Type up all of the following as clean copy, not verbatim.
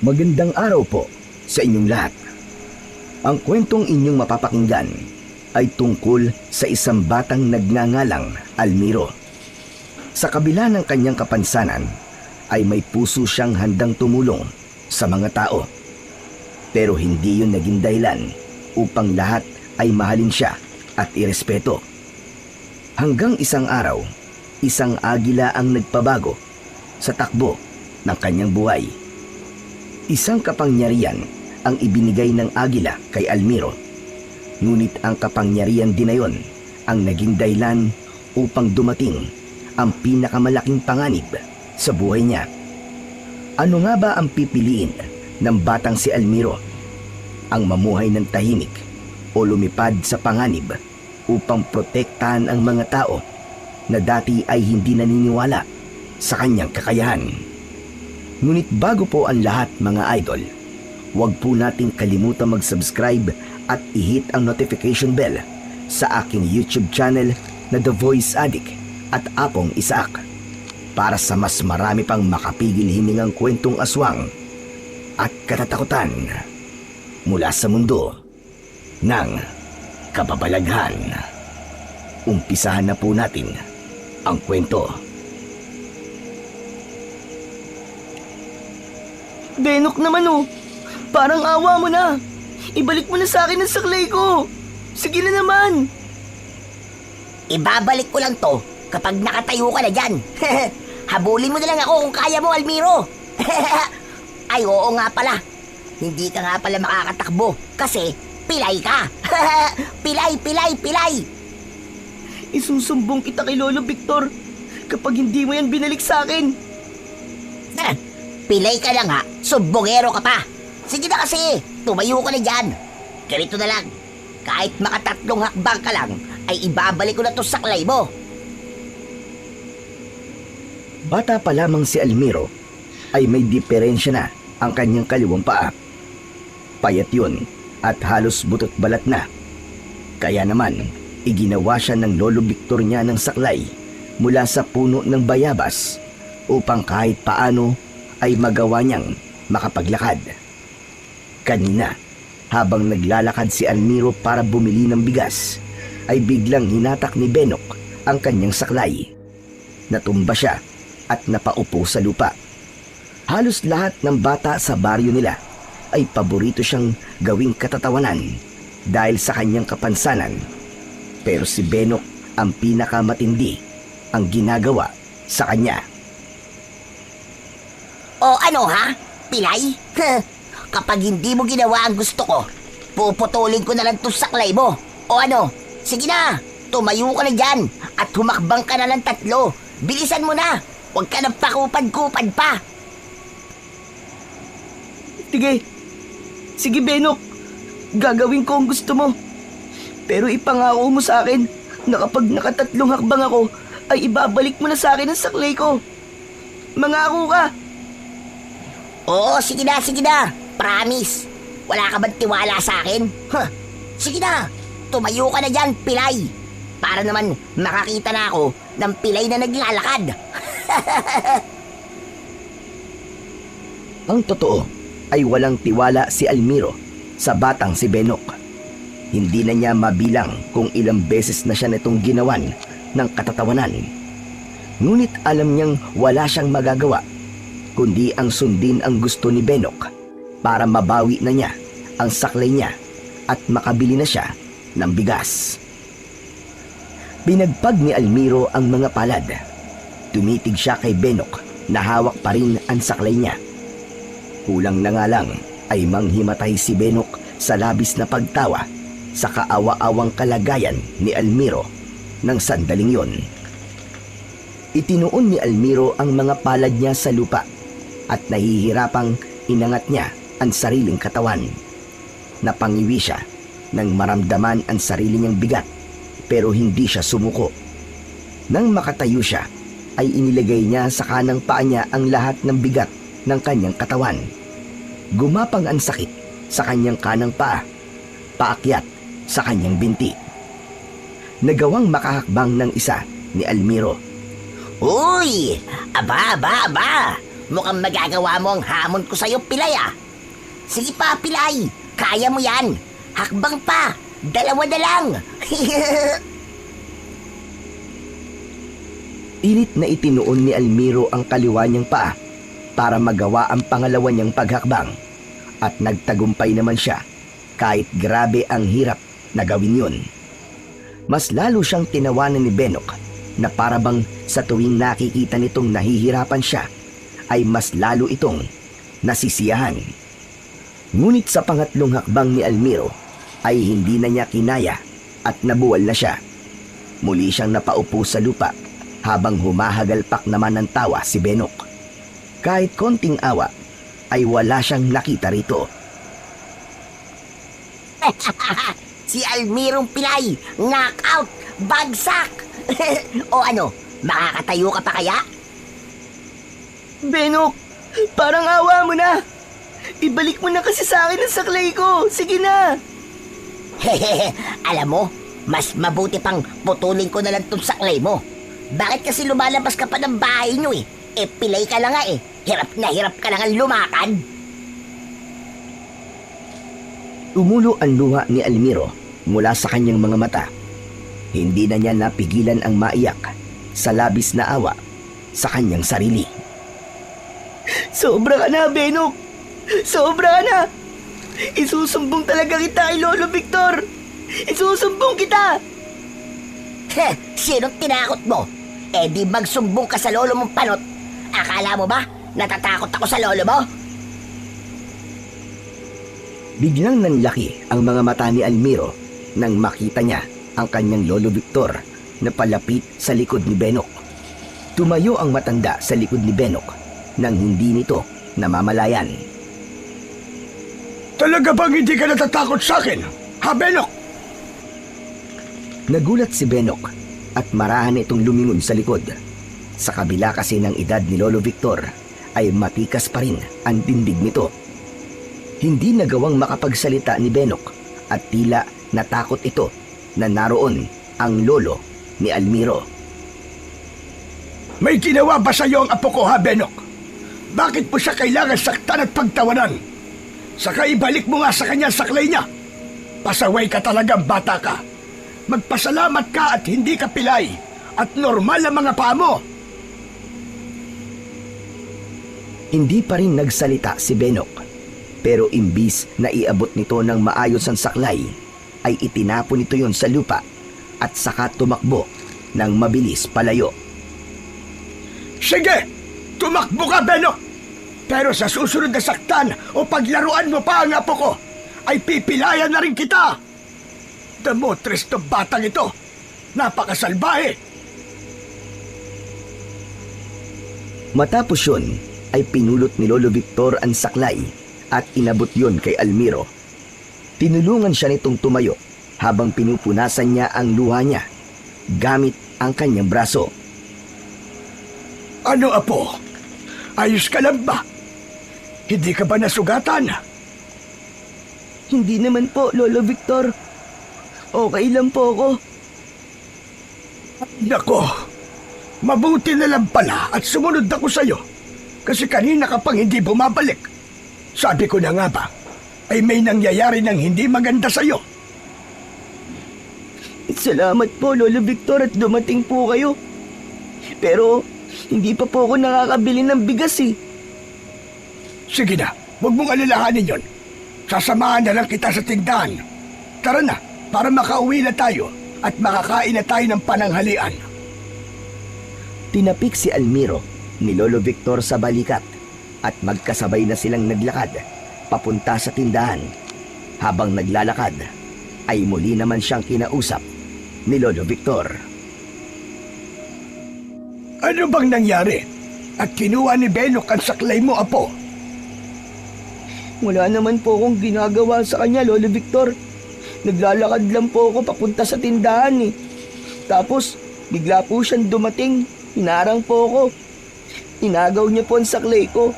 Magandang araw po sa inyong lahat. Ang kwentong inyong mapapakinggan ay tungkol sa isang batang nagngangalang Almiro. Sa kabila ng kanyang kapansanan ay may puso siyang handang tumulong sa mga tao. Pero hindi yun naging dahilan upang lahat ay mahalin siya at irespeto. Hanggang isang araw, isang agila ang nagpabago sa takbo ng kanyang buhay. Isang kapangyarihan ang ibinigay ng agila kay Almiro. Ngunit ang kapangyarihan din na yon ang naging dahilan upang dumating ang pinakamalaking panganib sa buhay niya. Ano nga ba ang pipiliin ng batang si Almiro? Ang mamuhay ng tahimik o lumipad sa panganib upang protektahan ang mga tao na dati ay hindi naniniwala sa kanyang kakayahan? Ngunit bago po ang lahat mga idol, huwag po nating kalimutan mag-subscribe at i-hit ang notification bell sa aking YouTube channel na The Voice Addict at Apong Isaac para sa mas marami pang makapigil hiningang kwentong aswang at katatakutan mula sa mundo ng kababalaghan. Umpisahan na po natin ang kwento. Benok naman oh, parang awa mo na. Ibalik mo na sa akin ang saklay ko. Sige na naman. Ibabalik ko lang to kapag nakatayo ka na dyan. Habulin mo na lang ako kung kaya mo, Almiro. Ay, oo nga pala. Hindi ka nga pala makakatakbo kasi pilay ka. Pilay. Isusumbong kita kay Lolo Victor kapag hindi mo yan binalik sa akin. Pilay ka na nga, sumbongero ka pa. Sige na kasi, tumayo ka na dyan. Ganito na lang, kahit makatatlong hakbang ka lang, ay ibabalik ko na to sa saklay mo. Bata pa lamang si Almiro ay may diferensya na ang kanyang kaliwang paa. Payat yun at halos butot balat na. Kaya naman, iginawa siya ng Lolo Victor niya ng saklay mula sa puno ng bayabas upang kahit paano ay magawa niyang makapaglakad. Kanina, habang naglalakad si Almiro para bumili ng bigas, ay biglang hinatak ni Benok ang kanyang saklay. Natumba siya at napaupo sa lupa. Halos lahat ng bata sa baryo nila ay paborito siyang gawing katatawanan dahil sa kanyang kapansanan. Pero si Benok ang pinakamatindi ang ginagawa sa kanya. O ano ha? Pilay? Kapag hindi mo ginawa ang gusto ko, puputulin ko na lang to sa saklay mo. O ano? Sige na, tumayo ka na dyan at humakbang ka na ng 3. Bilisan mo na, huwag ka nang pakupad-kupad pa. Sige Benok, gagawin ko ang gusto mo. Pero ipangako mo sa akin na kapag nakatatlong hakbang ako, ay ibabalik mo na sa akin ang saklay ko. Mangako ka. Oo, sige na. Promise. Wala ka bang tiwala sa akin? Sige na, tumayo ka na dyan, pilay. Para naman makakita na ako ng pilay na naglalakad. Ang totoo ay walang tiwala si Almiro sa batang si Benok. Hindi na niya mabilang kung ilang beses na siya nitong ginawan ng katatawanan. Ngunit alam niyang wala siyang magagawa kundi ang sundin ang gusto ni Benok para mabawi na niya ang saklay niya at makabili na siya ng bigas. Binagpag ni Almiro ang mga palad. Tumitig siya kay Benok na hawak pa rin ang saklay niya. Kulang na nga lang ay manghimatay si Benok sa labis na pagtawa sa kaawa-awang kalagayan ni Almiro ng sandaling yon. Itinuon ni Almiro ang mga palad niya sa lupa at nahihirapang inangat niya ang sariling katawan. Napangiwi siya nang maramdaman ang sarili niyang bigat pero hindi siya sumuko. Nang makatayo siya ay inilagay niya sa kanang paa niya ang lahat ng bigat ng kanyang katawan. Gumapang ang sakit sa kanyang kanang paa, paakyat sa kanyang binti. Nagawang makahakbang ng isa ni Almiro. Uy! Aba! Mukhang magagawa mo ang hamon ko sa'yo, Pilay ah. Sige pa, Pilay. Kaya mo yan. Hakbang pa. Dalawa na lang. Pilit na itinuon ni Almiro ang kaliwa niyang paa para magawa ang pangalawa niyang paghakbang. At nagtagumpay naman siya kahit grabe ang hirap na gawin yun. Mas lalo siyang tinawanan ni Benok na parabang sa tuwing nakikita nitong nahihirapan siya ay mas lalo itong nasisiyahan. Ngunit sa pangatlong hakbang ni Almiro ay hindi na niya kinaya at nabuwal na siya. Muli siyang napaupo sa lupa habang humahagalpak naman ng tawa si Benok. Kahit konting awa ay wala siyang nakita rito. Si Almirong Pilay, knockout, bagsak. O ano, makakatayo ka pa kaya? Benok, parang awa mo na. Ibalik mo na kasi sa akin ang saklay ko. Sige na. Alam mo, mas mabuti pang putulin ko na lang tong saklay mo. Bakit kasi lumalabas ka pa ng bahay nyo eh? Eh, Pilay ka lang nga eh. Hirap ka lang ang lumakad. Tumulo ang luha ni Almiro mula sa kanyang mga mata. Hindi na niya napigilan ang maiyak sa labis na awa sa kanyang sarili. Sobra ka na, Benok. Sobra ka na. Isusumbong talaga kita kay Lolo Victor. Isusumbong kita. Sinong tinakot mo? Eh di magsumbong ka sa lolo mong panot. Akala mo ba natatakot ako sa lolo mo? Biglang nanlaki ang mga mata ni Almiro nang makita niya ang kanyang Lolo Victor na palapit sa likod ni Benok. Tumayo ang matanda sa likod ni Benok nang hindi nito namamalayan. Talaga bang hindi ka natatakot sa akin, ha Benok? Nagulat si Benok at marahan itong lumingon sa likod. Sa kabila kasi ng edad ni Lolo Victor ay matikas pa rin ang dindig nito. Hindi nagawang makapagsalita ni Benok at tila natakot ito na naroon ang lolo ni Almiro. May ginawa ba sa iyo ang apo ko, ha Benok? Bakit mo siya kailangan saktan at pagtawanan? Saka ibalik mo nga sa kanya ang saklay niya. Pasaway ka talagang bata ka. Magpasalamat ka at hindi ka pilay at normal ang mga paa mo. Hindi pa rin nagsalita si Benok. Pero imbis na iabot nito ng maayos ang saklay, ay itinapon nito yon sa lupa at saka tumakbo ng mabilis palayo. Sige, tumakbo ka, Benok! Pero sa susunod na saktan o paglaruan mo pa ang apo ko, ay pipilayan na rin kita! Damotres to batang ito! Napakasalbahe! Matapos yun, ay pinulot ni Lolo Victor ang saklay at inabot yon kay Almiro. Tinulungan siya nitong tumayo habang pinupunasan niya ang luha niya gamit ang kanyang braso. Ano, apo? Ayos ka lang ba? Hindi ka ba nasugatan? Hindi naman po, Lolo Victor. Okay lang po ako. Nako, mabuti na lang pala at sumunod ako sa'yo. Kasi kanina ka pang hindi bumabalik. Sabi ko na nga ba, ay may nangyayari ng hindi maganda sa'yo. Salamat po, Lolo Victor, at dumating po kayo. Pero hindi pa po ako nakakabili ng bigas eh. Sige na, huwag mong alalahanin yon. Sasamahan na lang kita sa tindahan. Tara na, para makauwi na tayo at makakain na tayo ng pananghalian. Tinapik si Almiro ni Lolo Victor sa balikat at magkasabay na silang naglakad papunta sa tindahan. Habang naglalakad, ay muli naman siyang kinausap ni Lolo Victor. Ano bang nangyari? At kinuha ni Benok ang saklay mo, apo? Wala naman po akong ginagawa sa kanya, Lolo Victor. Naglalakad lang po ako papunta sa tindahan eh. Tapos, bigla po siyang dumating. Hinarang po ako. Inagaw niya po ang saklay ko.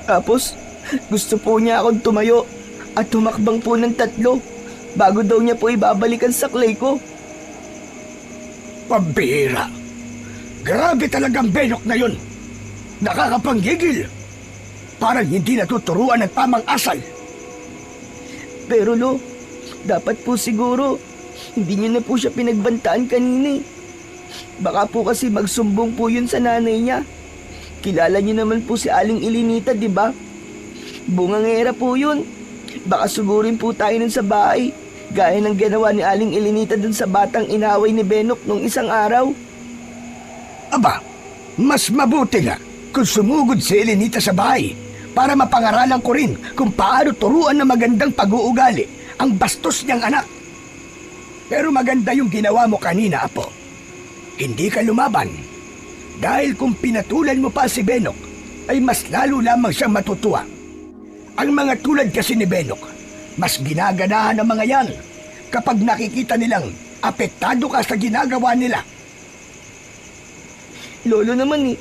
Tapos, gusto po niya akong tumayo at tumakbang po ng 3 bago daw niya po ibabalik ang saklay ko. Pambihira. Grabe talagang Benok na yun. Nakakapanggigil. Parang hindi natuturuan ng tamang asal. Pero Lo, dapat po siguro, hindi niyo na po siya pinagbantaan kanina eh. Baka po kasi magsumbong po yun sa nanay niya. Kilala niyo naman po si Aling Elinita, di ba? Bungangera po yun. Baka sugurin po tayo nun sa bahay, gaya ng ginawa ni Aling Elinita dun sa batang inaway ni Benok nung isang araw. Aba, mas mabuti nga kung sumugod si Elenita sa bahay para mapangaralan ko rin kung paano turuan ng magandang pag-uugali ang bastos niyang anak. Pero maganda yung ginawa mo kanina, Apo. Hindi ka lumaban. Dahil kung pinatulan mo pa si Benok, ay mas lalo lamang siyang matutuwa. Ang mga tulad kasi ni Benok, mas ginaganahan ng mga yan kapag nakikita nilang apektado ka sa ginagawa nila. Lolo naman eh,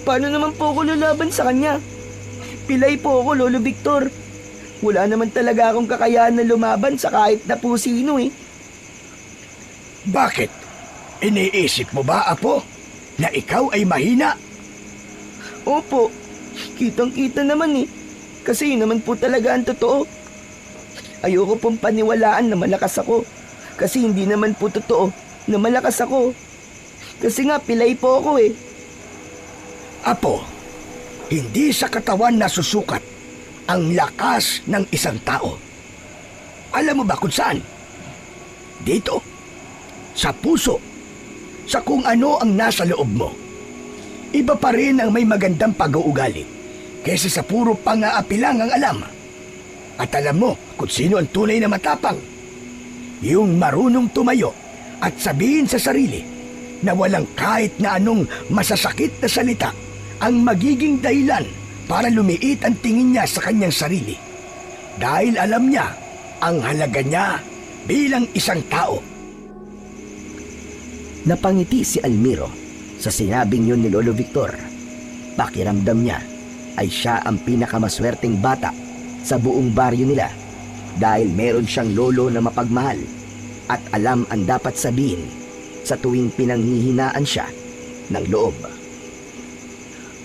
paano naman po ako lalaban sa kanya? Pilay po ako, Lolo Victor. Wala naman talaga akong kakayahan na lumaban sa kahit na po sino eh. Bakit? Iniisip mo ba, Apo, na ikaw ay mahina? Opo, kitang-kita naman eh. Kasi yun naman po talaga ang totoo. Ayoko pong paniwalaan na malakas ako. Kasi hindi naman po totoo na malakas ako. Kasi nga pilay po ako eh. Apo, hindi sa katawan na susukat ang lakas ng isang tao. Alam mo ba kung saan? Dito, sa puso, sa kung ano ang nasa loob mo. Iba pa rin ang may magandang pag-uugali kaysa sa puro pang-aapi lang ang alam. At alam mo kung sino ang tunay na matapang. Yung marunong tumayo at sabihin sa sarili na walang kahit na anong masasakit na salita ang magiging dahilan para lumiit ang tingin niya sa kanyang sarili. Dahil alam niya ang halaga niya bilang isang tao. Napangiti si Almiro sa sinabing yun ni Lolo Victor. Pakiramdam niya ay siya ang pinakamaswerteng bata sa buong baryo nila dahil meron siyang lolo na mapagmahal at alam ang dapat sabihin sa tuwing pinanghihinaan siya ng loob.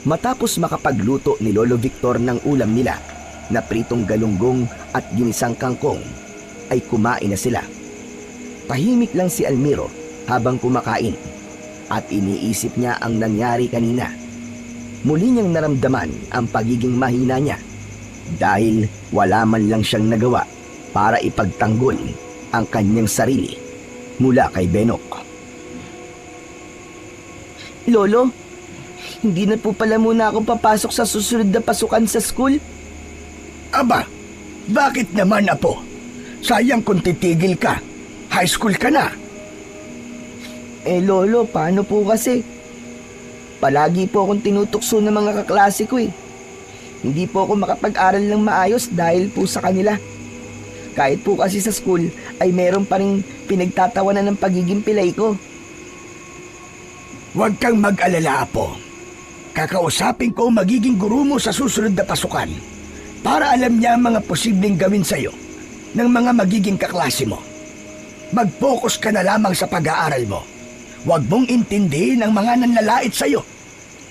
Matapos makapagluto ni Lolo Victor ng ulam nila na pritong galunggong at ginisang kangkong, ay kumain na sila. Tahimik lang si Almiro habang kumakain at iniisip niya ang nangyari kanina. Muli niyang naramdaman ang pagiging mahina niya dahil wala man lang siyang nagawa para ipagtanggol ang kanyang sarili mula kay Benok. Lolo, hindi na po pala muna ako papasok sa susunod na pasukan sa school. Aba, bakit naman, Apo? Sayang kung titigil ka. High school ka na. Eh Lolo, paano po kasi? Palagi po akong tinutukso ng mga kaklase ko eh. Hindi po ako makapag-aral ng maayos dahil po sa kanila. Kahit po kasi sa school ay meron pa rin pinagtatawanan ng pagiging pilay ko. Huwag kang mag-alala, Apo. Kakausapin ko ang magiging guro mo sa susunod na pasukan para alam niya ang mga posibleng gawin sa'yo ng mga magiging kaklase mo. Mag-focus ka na lamang sa pag-aaral mo. Huwag mong intindihin ang mga nanlalait sa'yo.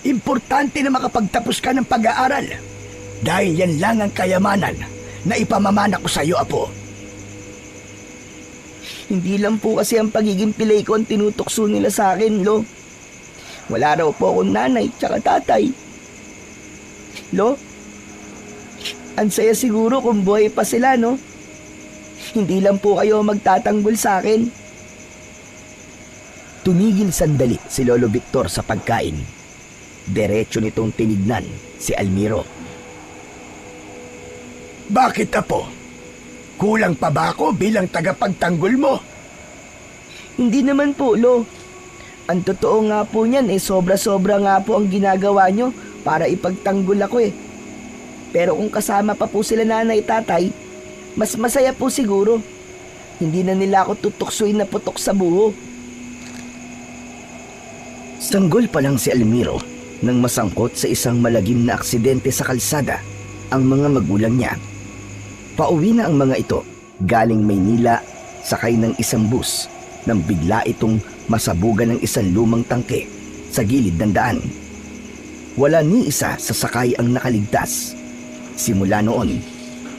Importante na makapagtapos ka ng pag-aaral dahil yan lang ang kayamanan na ipamamana ko sa'yo, Apo. Hindi lang po kasi ang pagiging pilay ko ang tinutukso nila sa akin, Lo. Wala raw po akong nanay tsaka tatay. Lo, ang saya siguro kung buhay pa sila, no? Hindi lang po kayo magtatanggol sa akin. Tumigil sandali si Lolo Victor sa pagkain. Diretso nitong tinignan si Almiro. Bakit, Apo? Kulang pa ba ako bilang tagapagtanggol mo? Hindi naman po, Lo. Ang totoo nga po niyan sobra-sobra nga po ang ginagawa nyo para ipagtanggol ako eh. Pero kung kasama pa po sila nanay tatay, mas masaya po siguro. Hindi na nila ako tutuksuin na putok sa buho. Sanggol pa lang si Almiro nang masangkot sa isang malagim na aksidente sa kalsada ang mga magulang niya. Pauwi na ang mga ito galing Maynila sakay ng isang bus nang bigla itong masabugan ng isang lumang tangke sa gilid ng daan. Wala ni isa sa sakay ang nakaligtas. Simula noon,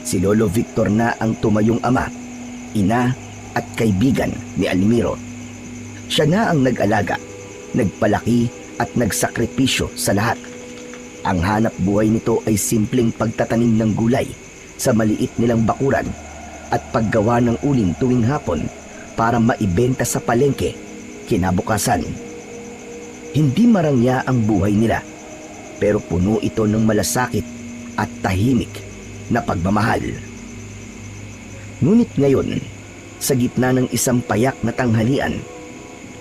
si Lolo Victor na ang tumayong ama, ina at kaibigan ni Almiro. Siya na ang nag-alaga, nagpalaki at nagsakripisyo sa lahat. Ang hanap buhay nito ay simpleng pagtatanim ng gulay sa maliit nilang bakuran at paggawa ng uling tuwing hapon para maibenta sa palengke kinabukasan. Hindi marangya ang buhay nila, pero puno ito ng malasakit at tahimik na pagmamahal. Ngunit ngayon, sa gitna ng isang payak na tanghalian,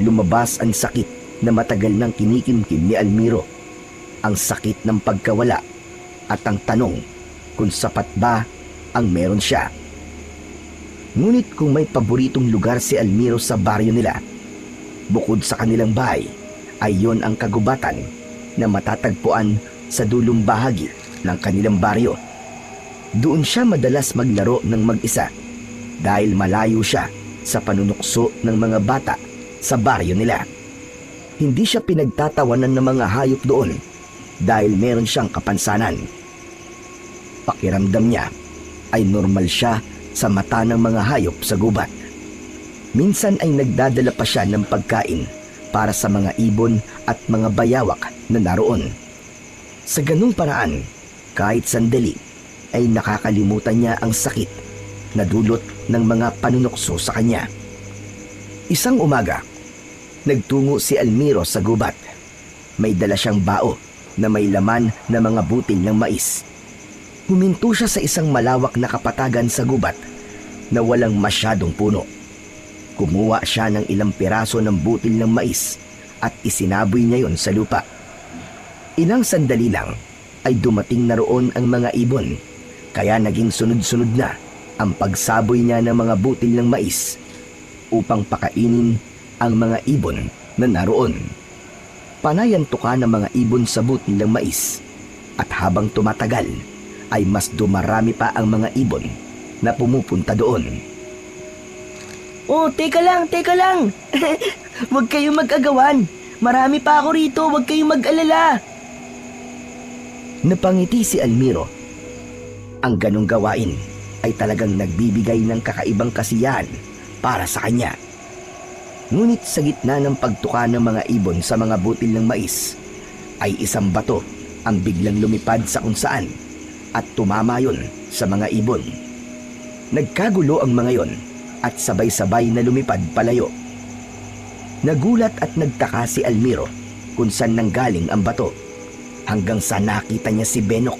lumabas ang sakit na matagal nang kinikimkim ni Almiro. Ang sakit ng pagkawala at ang tanong kung sapat ba ang meron siya. Ngunit kung may paboritong lugar si Almiro sa baryo nila, bukod sa kanilang bahay, ay yon ang kagubatan na matatagpuan sa dulong bahagi ng kanilang baryo. Doon siya madalas maglaro ng mag-isa dahil malayo siya sa panunukso ng mga bata sa baryo nila. Hindi siya pinagtatawanan ng mga hayop doon dahil meron siyang kapansanan. Pakiramdam niya ay normal siya sa mata ng mga hayop sa gubat. Minsan ay nagdadala pa siya ng pagkain para sa mga ibon at mga bayawak na naroon. Sa ganung paraan, kahit sandali, ay nakakalimutan niya ang sakit na dulot ng mga panunukso sa kanya. Isang umaga, nagtungo si Almiro sa gubat. May dala siyang bao na may laman na mga butil ng mais. Huminto siya sa isang malawak na kapatagan sa gubat na walang masyadong puno. Kumuha siya ng ilang piraso ng butil ng mais at isinaboy niya yon sa lupa. Ilang sandali lang ay dumating na roon ang mga ibon, kaya naging sunod-sunod na ang pagsaboy niya ng mga butil ng mais upang pakainin ang mga ibon na naroon. Panayan tuka ng mga ibon sa butil ng mais, at habang tumatagal ay mas dumarami pa ang mga ibon na pumupunta doon. Oh, teka lang. Huwag kayong mag-agawan. Marami pa ako rito, huwag kayong mag-alala. Napangiti si Almiro. Ang ganong gawain ay talagang nagbibigay ng kakaibang kasiyahan para sa kanya. Ngunit sa gitna ng pagtuka ng mga ibon sa mga butil ng mais, ay isang bato ang biglang lumipad sa kung saan at tumama yon sa mga ibon. Nagkagulo ang mga yon at sabay-sabay na lumipad palayo. Nagulat at nagtaka si Almiro kung saan nanggaling ang bato, hanggang sa nakita niya si Benok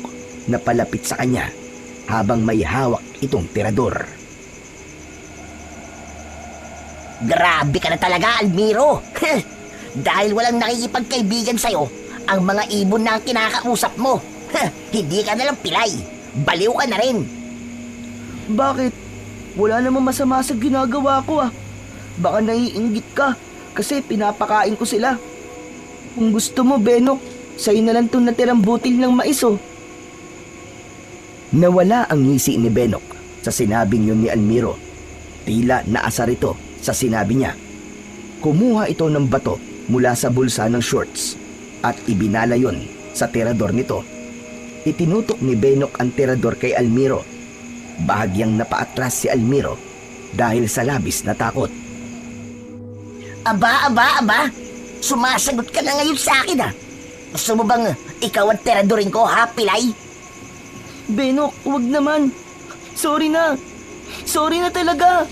na palapit sa kanya habang may hawak itong tirador. Grabe ka na talaga, Almiro. Dahil walang nakikipagkaibigan sa'yo, ang mga ibon na ang kinakausap mo. Hindi ka nalang pilay. Baliw ka na rin. Bakit? Wala namang masama sa ginagawa ko ah. Baka naiinggit ka kasi pinapakain ko sila. Kung gusto mo, Benok, sa'yo na lang itong natirang butil ng mais oh. Nawala ang ngisi ni Benok sa sinabing yun ni Almiro. Tila naasar ito sa sinabi niya. Kumuha ito ng bato mula sa bulsa ng shorts at ibinala yon sa tirador nito. Itinutok ni Benok ang tirador kay Almiro. Bahagyang napaatras si Almiro dahil sa labis na takot. Aba. Sumasagot ka na ngayon sa akin ah. Gusto mo bang ikaw ang tiradorin ko ha, pilay? Benok, huwag naman. Sorry na talaga.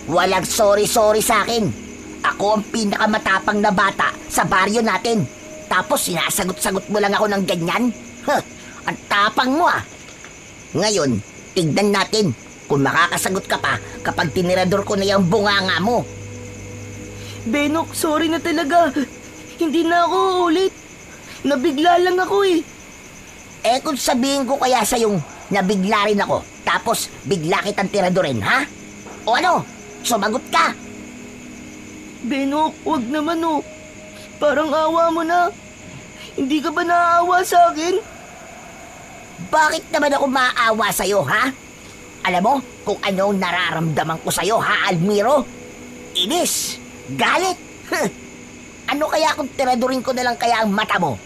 Walang sorry sa akin. Ako ang pinakamatapang na bata sa baryo natin. Tapos sinasagot-sagot mo lang ako ng ganyan? Ang tapang mo ah. Ngayon, tignan natin kung makakasagot ka pa kapag tinirador ko na yung bunganga mo. Benok, sorry na talaga. Hindi na ako ulit. Nabigla lang ako eh. Eh kung sabihin ko kaya sa'yong nabigla rin ako, tapos bigla kitang tiradorin, ha? O ano? Sumagot ka. Benok, wag naman oh. Parang awa mo na. Hindi ka ba naaawa sa akin? Bakit naman ako maaawa sa'yo, ha? Alam mo kung anong nararamdaman ko sa'yo, ha, Almiro? Inis! Galit! Ano kaya kung tiradurin ko na lang kaya ang mata mo?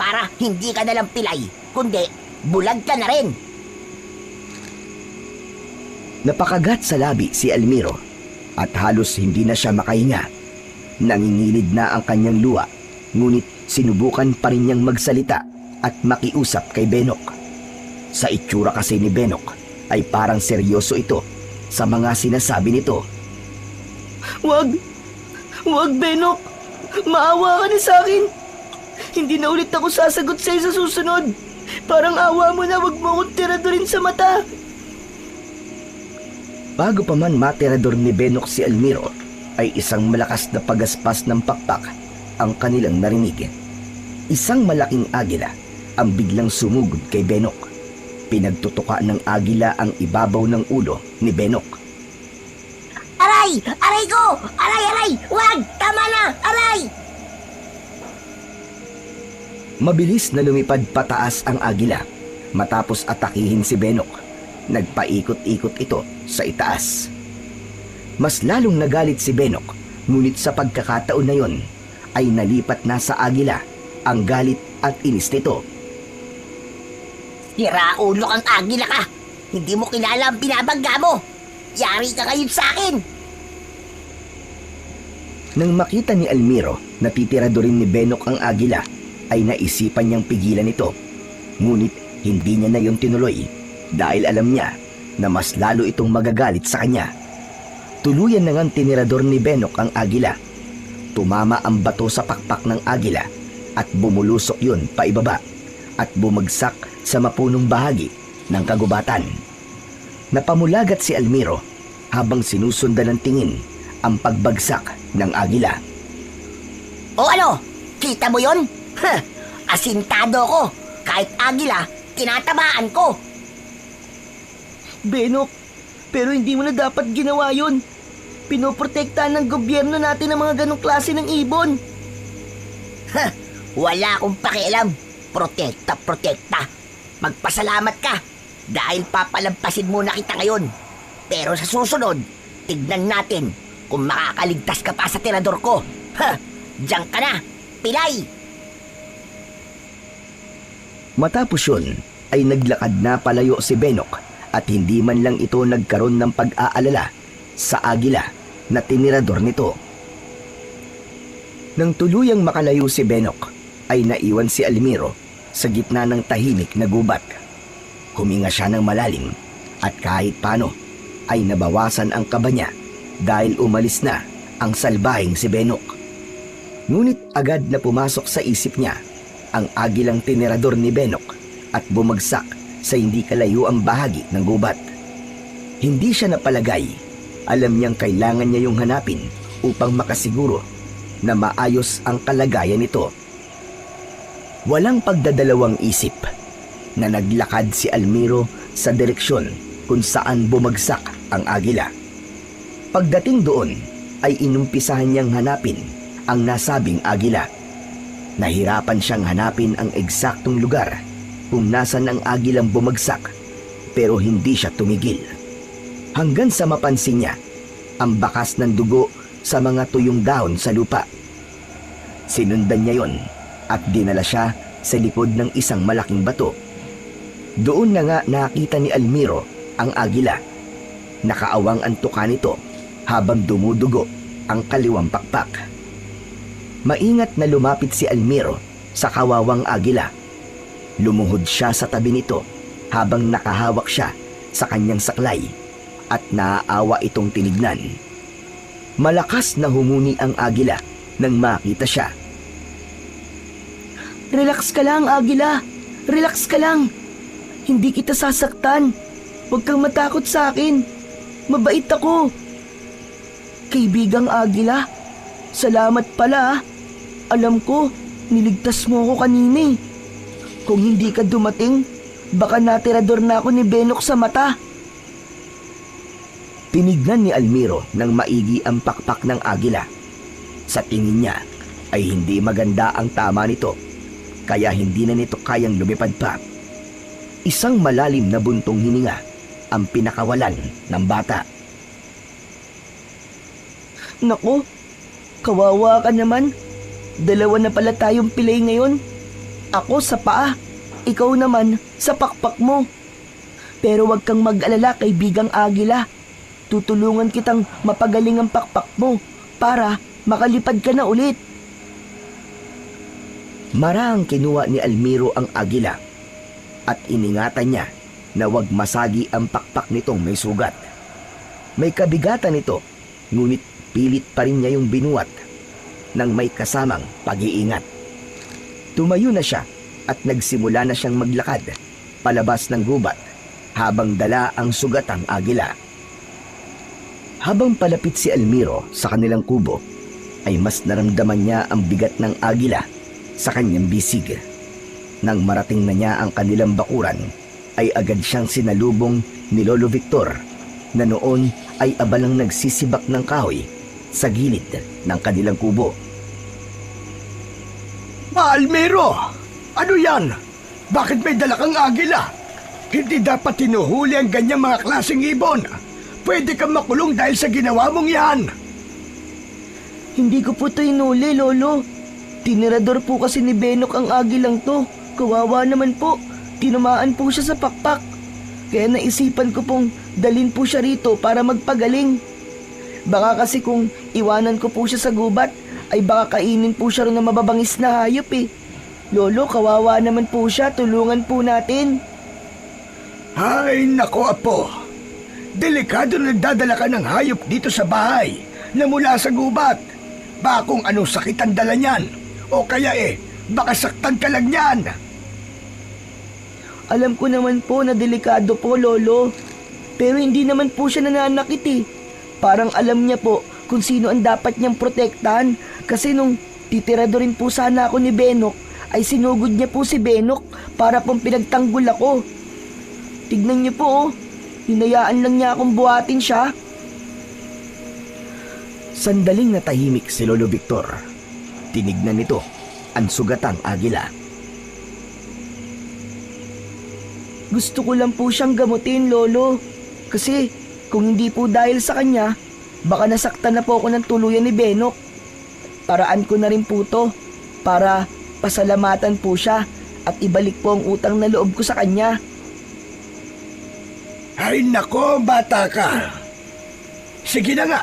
para hindi ka nalang pilay, kundi bulag ka na rin. Napakagat sa labi si Almiro at halos hindi na siya makahinga. Nangingilid na ang kanyang luha, ngunit sinubukan pa rin niyang magsalita at makiusap kay Benok. Sa itsura kasi ni Benok ay parang seryoso ito sa mga sinasabi nito. Wag! Wag, Benok! Maawa ka na sa akin! Hindi na ulit ako sasagot sa'yo sa susunod! Parang awa mo na, wag mo akong tiradorin sa mata! Bago pa man matirador ni Benok si Almiro, ay isang malakas na pagaspas ng pakpak ang kanilang narinig. Isang malaking agila ang biglang sumugod kay Benok. Pinagtutuka ng agila ang ibabaw ng ulo ni Benok. Aray! Aray ko! Aray, aray! Wag! Tama na! Aray! Mabilis na lumipad pataas ang agila matapos atakihin si Benok. Nagpaikot-ikot ito sa itaas. Mas lalong nagalit si Benok, ngunit sa pagkakataon na yon ay nalipat na sa agila ang galit at inis nito. Sira ulo kang agila ka! Hindi mo kilala ang binabangga mo! Yari ka ngayon sa akin! Nang makita ni Almiro na titiradorin ni Benok ang agila, ay naisipan niyang pigilan ito. Ngunit hindi niya na yon tinuloy dahil alam niya na mas lalo itong magagalit sa kanya. Tuluyan na ngang tinirador ni Benok ang agila. Tumama ang bato sa pakpak ng agila at bumulusok yun paibaba at bumagsak sa mapunong bahagi ng kagubatan. Napamulagat si Almiro habang sinusundan ng tingin ang pagbagsak ng agila. O ano? Kita mo yon? Asintado ko! Kahit agila, tinatamaan ko! Benok, pero hindi mo na dapat ginawa yun. Pinoprotektahan ng gobyerno natin ang mga ganong klase ng ibon. Wala akong pakialam. Protekta, protekta. Magpasalamat ka dahil papalampasin muna kita ngayon. Pero sa susunod, tignan natin kung makakaligtas ka pa sa tirador ko. Diyan ka na, pilay! Matapos yun, ay naglakad na palayo si Benok at hindi man lang ito nagkaroon ng pag-aalala sa agila na tinirador nito. Nang tuluyang makalayo si Benok, ay naiwan si Almiro sa gitna ng tahimik na gubat. Huminga siya ng malalim at kahit paano ay nabawasan ang kaba niya dahil umalis na ang salbahing si Benok. Ngunit agad na pumasok sa isip niya ang agilang tinirador ni Benok at bumagsak sa hindi kalayo ang bahagi ng gubat. Hindi siya napalagay. Alam niyang kailangan niya yung hanapin upang makasiguro na maayos ang kalagayan nito. Walang pagdadalawang isip na naglakad si Almiro sa direksyon kung saan bumagsak ang agila. Pagdating doon ay inumpisahan niyang hanapin ang nasabing agila. Nahirapan siyang hanapin ang eksaktong lugar kung nasan ang agilang bumagsak, pero hindi siya tumigil. Hanggang sa mapansin niya ang bakas ng dugo sa mga tuyong dahon sa lupa. Sinundan niya yon at dinala siya sa likod ng isang malaking bato. Doon na nga nakita ni Almiro ang agila. Nakaawang ang tuka nito habang dumudugo ang kaliwang pakpak. Maingat na lumapit si Almiro sa kawawang agila. Lumuhod siya sa tabi nito habang nakahawak siya sa kanyang saklay at naaawa itong tinignan. Malakas na humuni ang agila nang makita siya. Relax ka lang, agila. Relax ka lang. Hindi kita sasaktan. Huwag kang matakot sa akin. Mabait ako. Kaibigang agila, salamat pala. Alam ko, niligtas mo ako kanina eh. Kung hindi ka dumating, baka natirador na ako ni Benok sa mata. Tinignan ni Almiro ng maigi ang pakpak ng agila. Sa tingin niya ay hindi maganda ang tama nito, kaya hindi na nito kayang lumipad pa. Isang malalim na buntong hininga ang pinakawalan ng bata. Naku, kawawa ka naman. 2 na pala tayong pilay ngayon. Ako sa paa, ikaw naman sa pakpak mo. Pero wag kang mag-alala, kaibigang Agila. Tutulungan kitang mapagaling ang pakpak mo para makalipad ka na ulit. Marahang kinuha ni Almiro ang agila at iningatan niya na wag masagi ang pakpak nitong may sugat. May kabigatan ito, ngunit pilit pa rin niya yung binuhat nang may kasamang pag-iingat. Tumayo na siya at nagsimula na siyang maglakad palabas ng gubat habang dala ang sugatang agila. Habang palapit si Almiro sa kanilang kubo, ay mas naramdaman niya ang bigat ng agila sa kanyang bisig. Nang marating na niya ang kanilang bakuran, ay agad siyang sinalubong ni Lolo Victor na noon ay abalang nagsisibak ng kahoy sa gilid ng kanilang kubo. Almiro! Ano yan? Bakit may dala kang agila? Hindi dapat tinuhuli ang ganyang mga klaseng ibon. Pwede kang makulong dahil sa ginawa mong yan. Hindi ko po ito inuli, Lolo. Tinirador po kasi ni Benok ang agilang to. Kawawa naman po. Tinamaan po siya sa pakpak. Kaya naisipan ko pong dalhin po siya rito para magpagaling. Baka kasi kung iwanan ko po siya sa gubat, ay baka kainin po siya rin ng mababangis na hayop eh. Lolo, kawawa naman po siya. Tulungan po natin. Ay, nako apo. Delikado na nagdadala ka ng hayop dito sa bahay na mula sa gubat. Baka kung anong sakit ang dala niyan. O kaya baka saktan ka lang niyan. Alam ko naman po na delikado po, Lolo. Pero hindi naman po siya nananakit eh. Parang alam niya po kung sino ang dapat niyang protektahan. Kasi nung titirador rin po sana ako ni Benok, ay sinugod niya po si Benok para pong pinagtanggol ako. Tignan niyo po oh. Hinayaan lang niya akong buhatin siya. Sandaling natahimik si Lolo Victor. Tinignan nito ang sugatang agila. Gusto ko lang po siyang gamutin, Lolo. Kasi kung hindi po dahil sa kanya, baka nasaktan na po ako ng tuluyan ni Benok. Paraan ko na rin po to para pasalamatan po siya at ibalik po ang utang na loob ko sa kanya. Ay nako, bata ka. Sige na nga.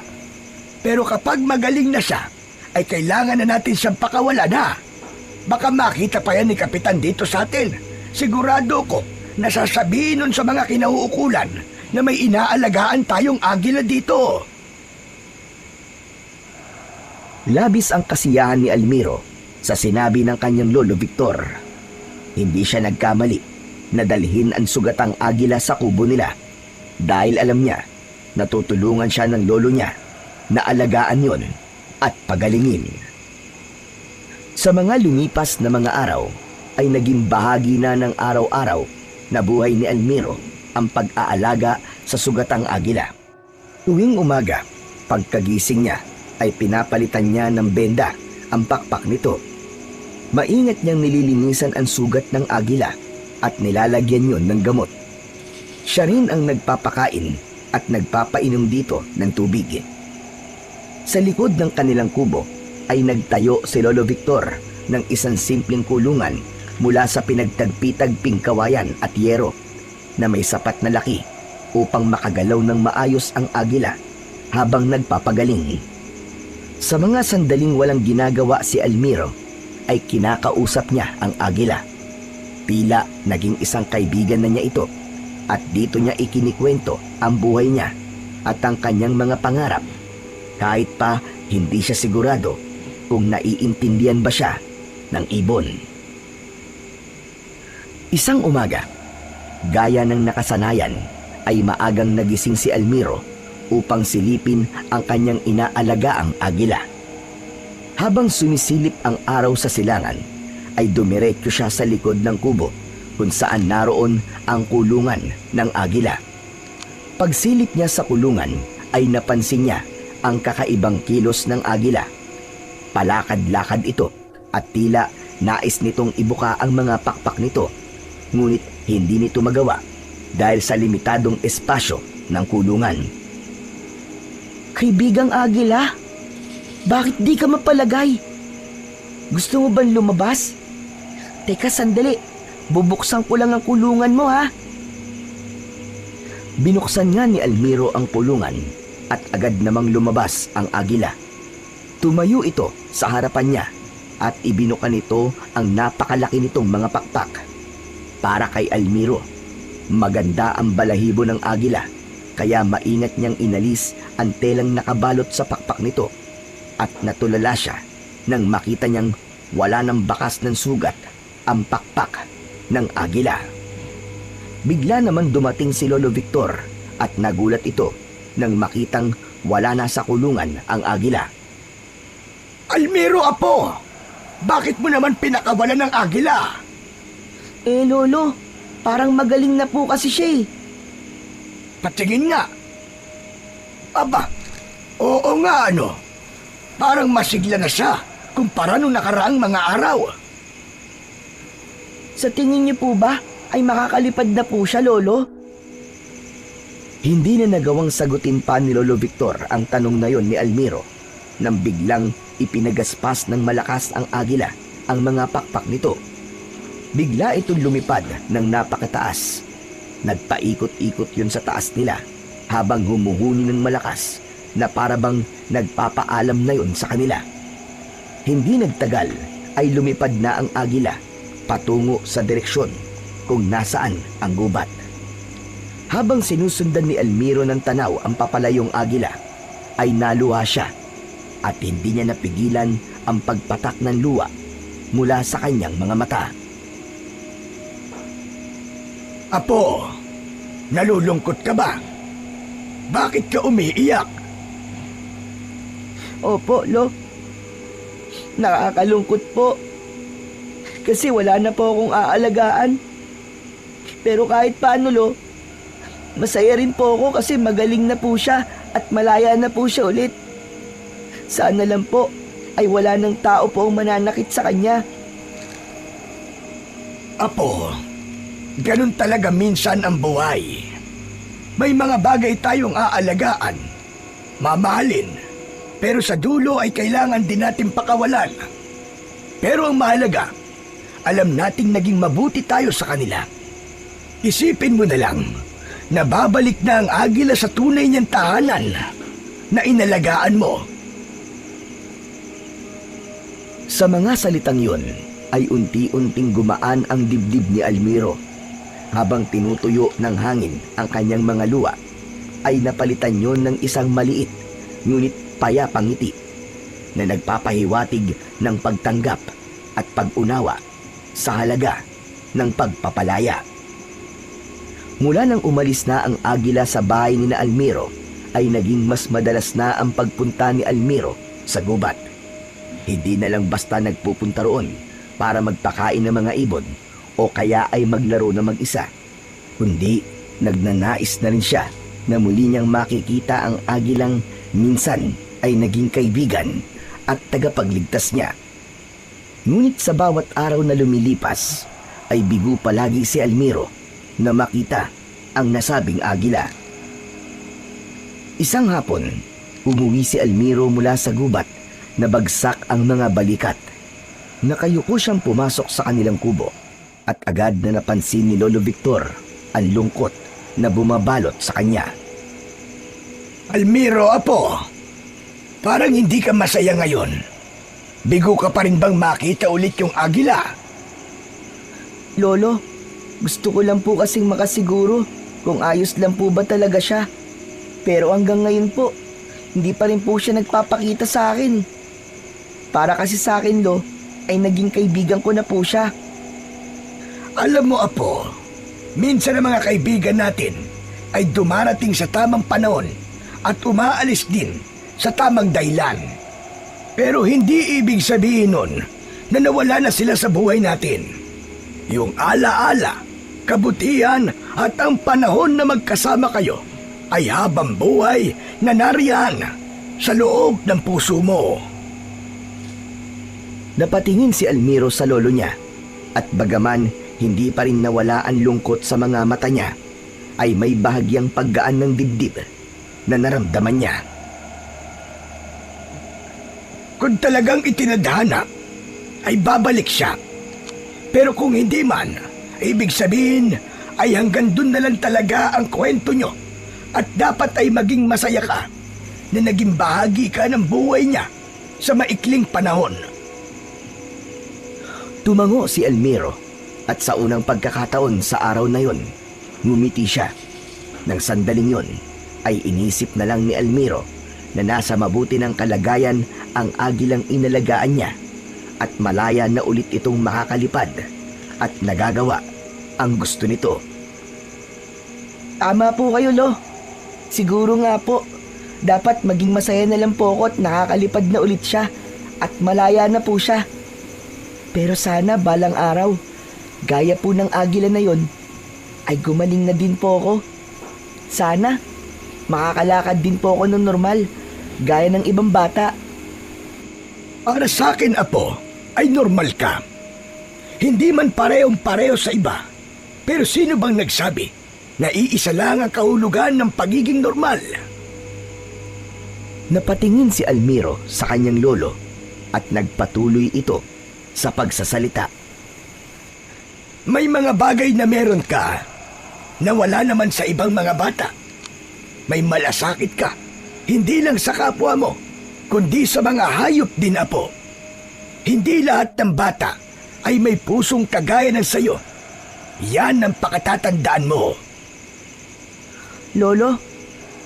Pero kapag magaling na siya, ay kailangan na natin siyang pakawalan ha. Baka makita pa yan ni Kapitan dito sa atin. Sigurado ko na sasabihin nun sa mga kinauukulan na may inaalagaan tayong agila dito. Labis ang kasiyahan ni Almiro sa sinabi ng kanyang Lolo Victor. Hindi siya nagkamali na dalhin ang sugatang agila sa kubo nila dahil alam niya na tutulungan siya ng lolo niya na alagaan yon at pagalingin. Sa mga lumipas na mga araw ay naging bahagi na ng araw-araw na buhay ni Almiro ang pag-aalaga sa sugatang agila. Tuwing umaga, pagkagising niya ay pinapalitan niya ng benda ang pakpak nito. Maingat niyang nililinisan ang sugat ng agila at nilalagyan yon ng gamot. Siya rin ang nagpapakain at nagpapainom dito ng tubig. Sa likod ng kanilang kubo ay nagtayo si Lolo Victor ng isang simpleng kulungan mula sa pinagtagpi-tagping kawayan at yero na may sapat na laki upang makagalaw ng maayos ang agila habang nagpapagaling. Sa mga sandaling walang ginagawa si Almiro ay kinakausap niya ang agila. Tila naging isang kaibigan na niya ito at dito niya ikinikwento ang buhay niya at ang kanyang mga pangarap kahit pa hindi siya sigurado kung naiintindihan ba siya ng ibon. Isang umaga, gaya ng nakasanayan, ay maagang nagising si Almiro upang silipin ang kanyang inaalagaang agila. Habang sumisilip ang araw sa silangan, ay dumiretso siya sa likod ng kubo kung saan naroon ang kulungan ng agila. Pagsilip niya sa kulungan ay napansin niya ang kakaibang kilos ng agila. Palakad-lakad ito at tila nais nitong ibuka ang mga pakpak nito, ngunit hindi nito magawa dahil sa limitadong espasyo ng kulungan. Kaibigang agila, bakit di ka mapalagay? Gusto mo bang lumabas? Teka, sandali. Bubuksan ko lang ang kulungan mo, ha? Binuksan nga ni Almiro ang kulungan at agad namang lumabas ang agila. Tumayo ito sa harapan niya at ibinuka nito ang napakalaki nitong mga pakpak. Para kay Almiro, maganda ang balahibo ng agila, kaya maingat niyang inalis ang telang nakabalot sa pakpak nito at natulala siya nang makita niyang wala ng bakas ng sugat ang pakpak ng agila. Bigla naman dumating si Lolo Victor at nagulat ito nang makitang wala na sa kulungan ang agila. Almiro, apo! Bakit mo naman pinakawalan ng agila? Lolo, parang magaling na po kasi siya, eh. Patingin nga. Aba, oo nga ano. Parang masigla na siya kumpara nung nakaraang mga araw. Sa tingin niyo po ba ay makakalipad na po siya, Lolo? Hindi na nagawang sagutin pa ni Lolo Victor ang tanong na yon ni Almiro nang biglang ipinagaspas ng malakas ang agila ang mga pakpak nito. Bigla itong lumipad ng napakataas. Nagpaikot-ikot yun sa taas nila habang humuhuni ng malakas na parabang nagpapaalam na yun sa kanila. Hindi nagtagal ay lumipad na ang agila patungo sa direksyon kung nasaan ang gubat. Habang sinusundan ni Almiro ng tanaw ang papalayong agila, ay naluha siya at hindi niya napigilan ang pagpatak ng luha mula sa kanyang mga mata. Apo, nalulungkot ka ba? Bakit ka umiiyak? Opo, Lo. Nakakalungkot po. Kasi wala na po akong aalagaan. Pero kahit paano, Lo, masaya rin po ako kasi magaling na po siya at malaya na po siya ulit. Sana lang po ay wala ng tao po ang mananakit sa kanya. Apo, ganun talaga minsan ang buhay. May mga bagay tayong aalagaan, mamahalin, pero sa dulo ay kailangan din natin pakawalan. Pero ang mahalaga, alam nating naging mabuti tayo sa kanila. Isipin mo na lang na babalik na ang agila sa tunay niyang tahanan na inalagaan mo. Sa mga salitang yun, ay unti-unting gumaan ang dibdib ni Almiro. Habang tinutuyo ng hangin ang kanyang mga luha, ay napalitan yon ng isang maliit ngunit payapang ngiti na nagpapahiwatig ng pagtanggap at pag-unawa sa halaga ng pagpapalaya. Mula nang umalis na ang agila sa bahay ni na Almiro, ay naging mas madalas na ang pagpunta ni Almiro sa gubat. Hindi na lang basta nagpupunta roon para magpakain ng mga ibon o kaya ay maglaro na mag-isa, kundi nagnanais na rin siya na muli niyang makikita ang agilang minsan ay naging kaibigan at tagapagligtas niya. Ngunit sa bawat araw na lumilipas, ay bigo palagi si Almiro na makita ang nasabing agila. Isang hapon, umuwi si Almiro mula sa gubat na bagsak ang mga balikat. Nakayuko siyang pumasok sa kanilang kubo at agad na napansin ni Lolo Victor ang lungkot na bumabalot sa kanya. Almiro, apo, parang hindi ka masaya ngayon. Bigo ka pa rin bang makita ulit yung agila? Lolo, gusto ko lang po kasing makasiguro kung ayos lang po ba talaga siya. Pero hanggang ngayon po, hindi pa rin po siya nagpapakita sa akin. Para kasi sa akin, Lo, ay naging kaibigan ko na po siya. Alam mo, apo, minsan ang mga kaibigan natin ay dumarating sa tamang panahon at umaalis din sa tamang dahilan. Pero hindi ibig sabihin nun na nawala na sila sa buhay natin. Yung alaala, kabutihan at ang panahon na magkasama kayo ay habang buhay na nariyan sa loob ng puso mo. Napatingin si Almiro sa lolo niya at bagaman hindi pa rin nawala ang lungkot sa mga mata niya, ay may bahagyang paggaan ng dibdib na naramdaman niya. Kung talagang itinadhana, ay babalik siya. Pero kung hindi man, ibig sabihin ay hanggang dun na lang talaga ang kwento nyo at dapat ay maging masaya ka na naging bahagi ka ng buhay niya sa maikling panahon. Tumango si Elmiro at sa unang pagkakataon sa araw na yon, ngumiti siya. Nang sandaling yon, ay inisip na lang ni Elmiro na nasa mabuti ng kalagayan ang agilang inalagaan niya at malaya na ulit itong makakalipad at nagagawa ang gusto nito. Tama po kayo, Lo. Siguro nga po, dapat maging masaya na lang po ako at nakakalipad na ulit siya at malaya na po siya. Pero sana balang araw, gaya po ng agila na yon, ay gumaling na din po ako. Sana, makakalakad din po ako ng normal, gaya ng ibang bata. Para sa akin, Apo, ay normal ka. Hindi man parehong-pareho sa iba, pero sino bang nagsabi na iisa lang ang kahulugan ng pagiging normal? Napatingin si Elmiro sa kanyang lolo at nagpatuloy ito sa pagsasalita. May mga bagay na meron ka na wala naman sa ibang mga bata. May malasakit ka, hindi lang sa kapwa mo, kundi sa mga hayop din, Apo. Hindi lahat ng bata ay may pusong kagaya ng sayo. Yan ang pakatatandaan mo. Lolo,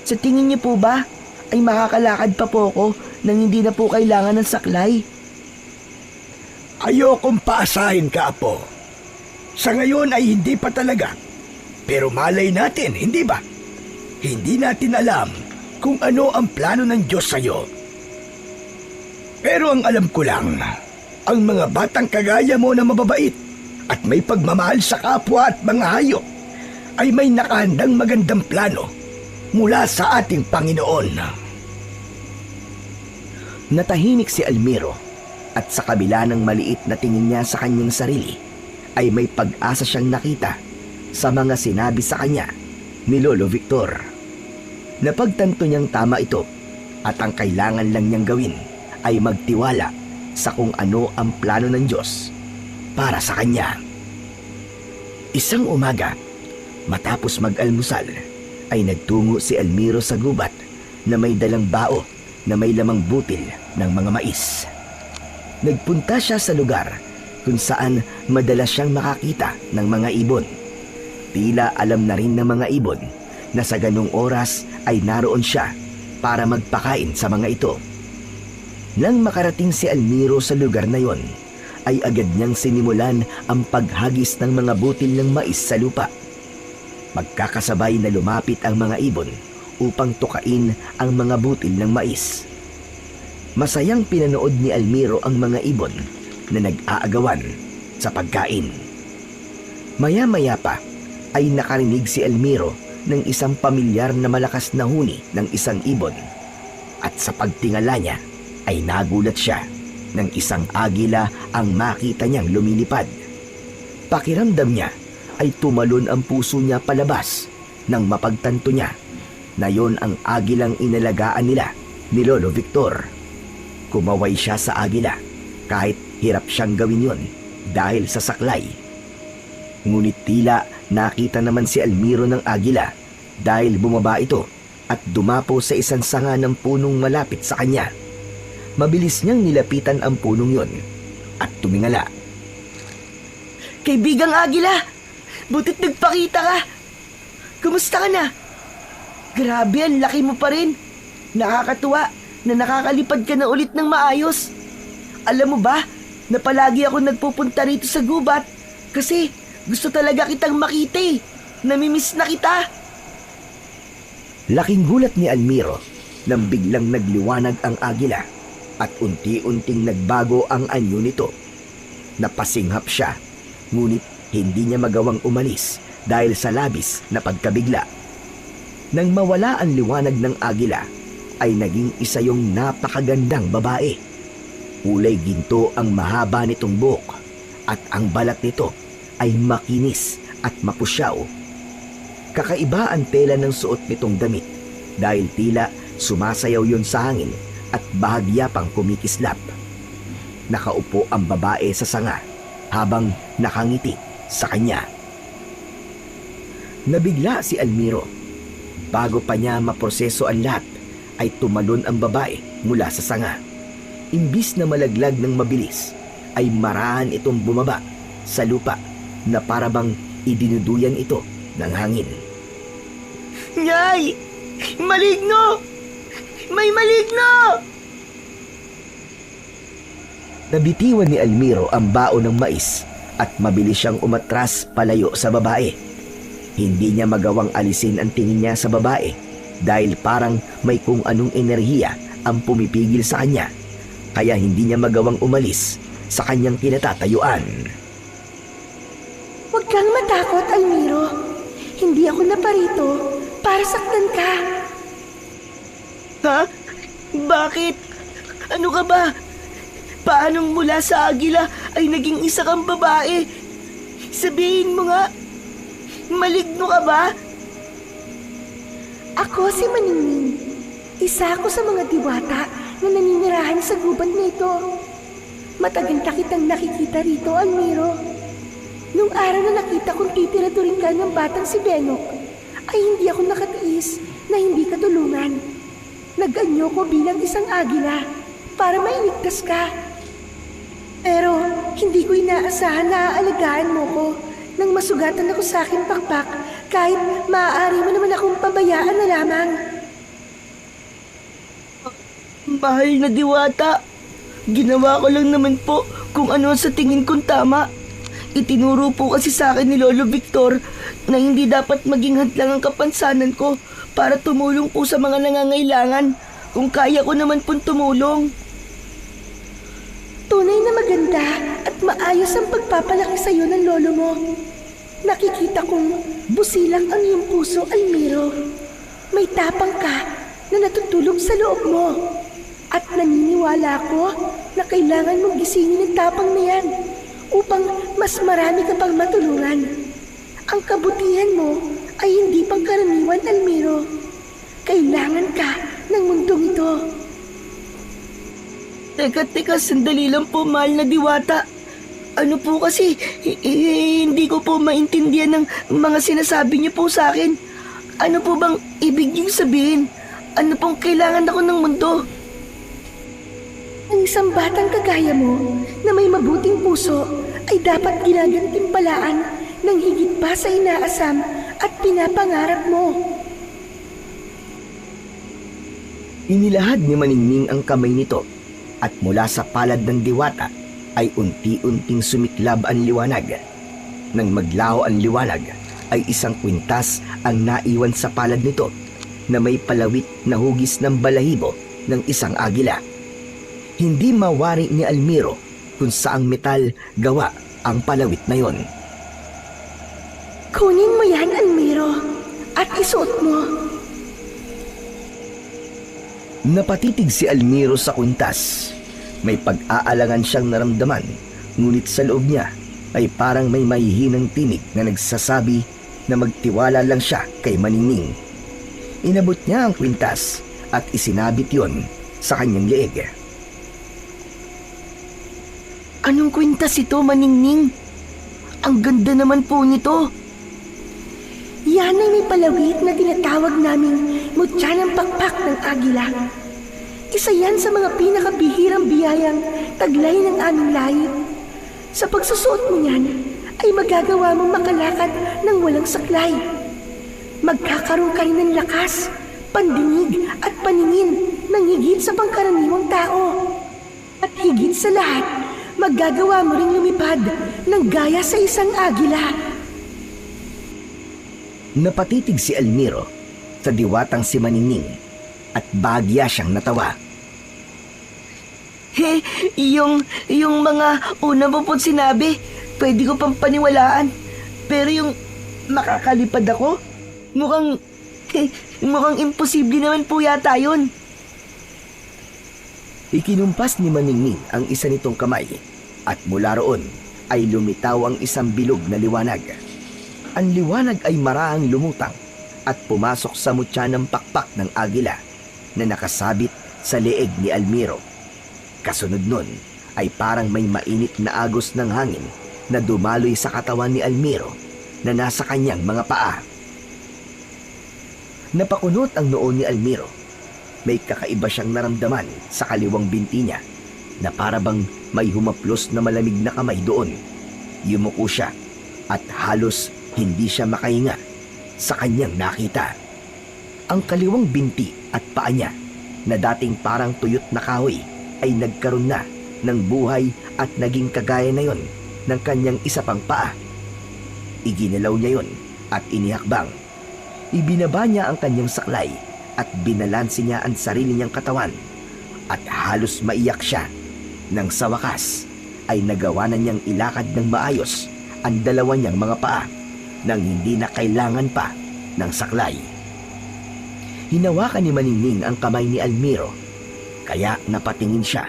sa tingin niyo po ba ay makakalakad pa po ako nang hindi na po kailangan ng saklay? Ayokong paasahin ka, Apo. Sa ngayon ay hindi pa talaga. Pero malay natin, hindi ba? Hindi natin alam kung ano ang plano ng Diyos sa'yo. Pero ang alam ko lang, ang mga batang kagaya mo na mababait at may pagmamahal sa kapwa at mga hayop ay may nakahandang magandang plano mula sa ating Panginoon. Natahimik si Elmiro at sa kabila ng maliit na tingin niya sa kanyang sarili ay may pag-asa siyang nakita sa mga sinabi sa kanya ni Lolo Victor. Napagtanto niyang tama ito at ang kailangan lang niyang gawin ay magtiwala sa kung ano ang plano ng Diyos para sa kanya. Isang umaga, matapos mag-almusal, ay nagtungo si Elmiro sa gubat na may dalang bao na may lamang butil ng mga mais. Nagpunta siya sa lugar kung saan madalas siyang makakita ng mga ibon. Tila alam na rin ng mga ibon na sa ganung oras ay naroon siya para magpakain sa mga ito. Nang makarating si Elmiro sa lugar na yon, ay agad niyang sinimulan ang paghagis ng mga butil ng mais sa lupa. Magkakasabay na lumapit ang mga ibon upang tukain ang mga butil ng mais. Masayang pinanood ni Elmiro ang mga ibon na nag-aagawan sa pagkain. Maya-maya pa ay nakarinig si Elmiro ng isang pamilyar na malakas na huni ng isang ibon. At sa pagtingala niya ay nagulat siya ng isang agila ang makita niyang lumilipad. Pakiramdam niya ay tumalon ang puso niya palabas nang mapagtanto niya na yon ang agilang inalagaan nila ni Lolo Victor. Kumaway siya sa agila kahit hirap siyang gawin yon dahil sa saklay. Ngunit tila nakita naman si Elmiro ng agila dahil bumaba ito at dumapo sa isang sanga ng punong malapit sa kanya. Mabilis niyang nilapitan ang punong yon at tumingala. Kaibigang agila, butit nagpakita ka. Kumusta ka na? Grabe, ang laki mo pa rin. Nakakatuwa na nakakalipad ka na ulit ng maayos. Alam mo ba na palagi ako nagpupunta rito sa gubat kasi gusto talaga kitang makita eh. Namimiss na kita. Laking gulat ni Elmiro nang biglang nagliwanag ang agila at unti-unting nagbago ang anyo nito. Napasinghap siya, ngunit hindi niya magawang umalis dahil sa labis na pagkabigla. Nang mawala ang liwanag ng agila, ay naging isa yung napakagandang babae. Kulay ginto ang mahaba nitong buhok at ang balat nito ay makinis at mapusyaw. Kakaiba ang tela ng suot nitong damit dahil tila sumasayaw yon sa hangin at bahagya pang kumikislap. Nakaupo ang babae sa sanga habang nakangiti sa kanya. Nabigla si Almiro. Bago pa niya maproseso ang lahat, ay tumalon ang babae mula sa sanga. Imbis na malaglag ng mabilis, ay marahan itong bumaba sa lupa na parabang idinuduyan ito ng hangin. Nyay! Maligno! May maligno! Nabitiwan ni Almiro ang baon ng mais at mabilis siyang umatras palayo sa babae. Hindi niya magawang alisin ang tingin niya sa babae dahil parang may kung anong enerhiya ang pumipigil sa kanya, kaya hindi niya magawang umalis sa kanyang kinatatayuan. Huwag kang matakot, Almiro. Hindi ako naparito para saktan ka. Ha? Bakit? Ano ka ba? Paano mula sa agila ay naging isa kang babae? Sabihin mo nga, maligno ka ba? Ako si Maningning. Isa ako sa mga diwata na naninirahan sa gubat na ito. Matagal na kitang nakikita rito, Almiro. Nung araw na nakita kong titira-turing ka ng batang si Benok, ay hindi ako nakatiis na hindi ka tulungan. Nag-anyo ko bilang isang agila para mailigtas ka. Pero hindi ko inaasahan na aalagaan mo ko nang masugatan ako sa aking pakpak kahit maaari mo naman akong pabayaan na lamang. Mahal na diwata, ginawa ko lang naman po kung ano sa tingin kong tama. Itinuro po kasi sa akin ni Lolo Victor na hindi dapat maging hadlang ang kapansanan ko para tumulong po sa mga nangangailangan kung kaya ko naman pong tumulong. Tunay na maganda at maayos ang pagpapalaki sa iyo ng lolo mo. Nakikita kong busilang ang iyong puso, Almiro. May tapang ka na natutulog sa loob mo. At naniniwala ko na kailangan mong gisingin ang tapang na yan upang mas marami ka pang matulungan. Ang kabutihan mo ay hindi pangkaraniwan, Almiro. Kailangan ka ng mundong ito. Teka, sandali lang po, mahal na diwata. Ano po kasi, hindi ko po maintindihan ng mga sinasabi niyo po sa akin. Ano po bang ibig niyong sabihin? Ano pong kailangan ako ng mundo? Ang isang batang kagaya mo na may mabuting puso ay dapat ginagantimpalaan ng higit pa sa inaasam at pinapangarap mo. Inilahad ni Maningning ang kamay nito at mula sa palad ng diwata ay unti-unting sumiklab ang liwanag. Nang maglaho ang liwanag ay isang kwintas ang naiwan sa palad nito na may palawit na hugis ng balahibo ng isang agila. Hindi mawari ni Almiro kung saang metal gawa ang palawit na yon. Kunin mo yan, Almiro, at isuot mo. Napatitig si Almiro sa kwintas. May pag-aalangan siyang naramdaman, ngunit sa loob niya ay parang may mahihinang tinig na nagsasabi na magtiwala lang siya kay Maningning. Inabot niya ang kwintas at isinabit yon sa kanyang leeg. Anong kwintas ito, Maningning? Ang ganda naman po nito. Yan ay may palawit na tinatawag naming mutya ng pakpak ng agila. Isa yan sa mga pinakabihirang biyayang taglay ng aming lahi. Sa pagsusuot mo yan, ay magagawa mong makalakad ng walang saklay. Magkakaroon ka rin ng lakas, pandinig at paningin ng higit sa pangkaraniwang tao. At higit sa lahat, magagawa mo ring lumipad ng gaya sa isang agila. Napatitig si Almiro sa diwatang si Maningning at bahagya siyang natawa. Yung mga una mo pong sinabi, pwede ko pang paniwalaan. Pero yung makakalipad ako, mukhang imposible naman po yata yun. Ikinumpas ni Maningning ang isa nitong kamay at mula roon ay lumitaw ang isang bilog na liwanag. Ang liwanag ay marahang lumutang at pumasok sa mutya ng pakpak ng agila na nakasabit sa leeg ni Almiro. Kasunod nun ay parang may mainit na agos ng hangin na dumaloy sa katawan ni Almiro na nasa kanyang mga paa. Napakunot ang noo ni Almiro. May kakaiba siyang naramdaman sa kaliwang binti niya na parabang may humaplos na malamig na kamay doon. Yumuko siya at halos hindi siya makahinga sa kanyang nakita. Ang kaliwang binti at paa niya na dating parang tuyot na kahoy ay nagkaroon na ng buhay at naging kagaya na yon ng kanyang isa pang paa. Iginalaw niya yon at inihakbang. Ibinaba niya ang kanyang saklay at binalansi niya ang sarili niyang katawan at halos maiyak siya nang sa wakas ay nagawa na niyang ilakad ng maayos ang dalawa niyang mga paa nang hindi na kailangan pa ng saklay. Hinawakan ni Maningning ang kamay ni Almiro kaya napatingin siya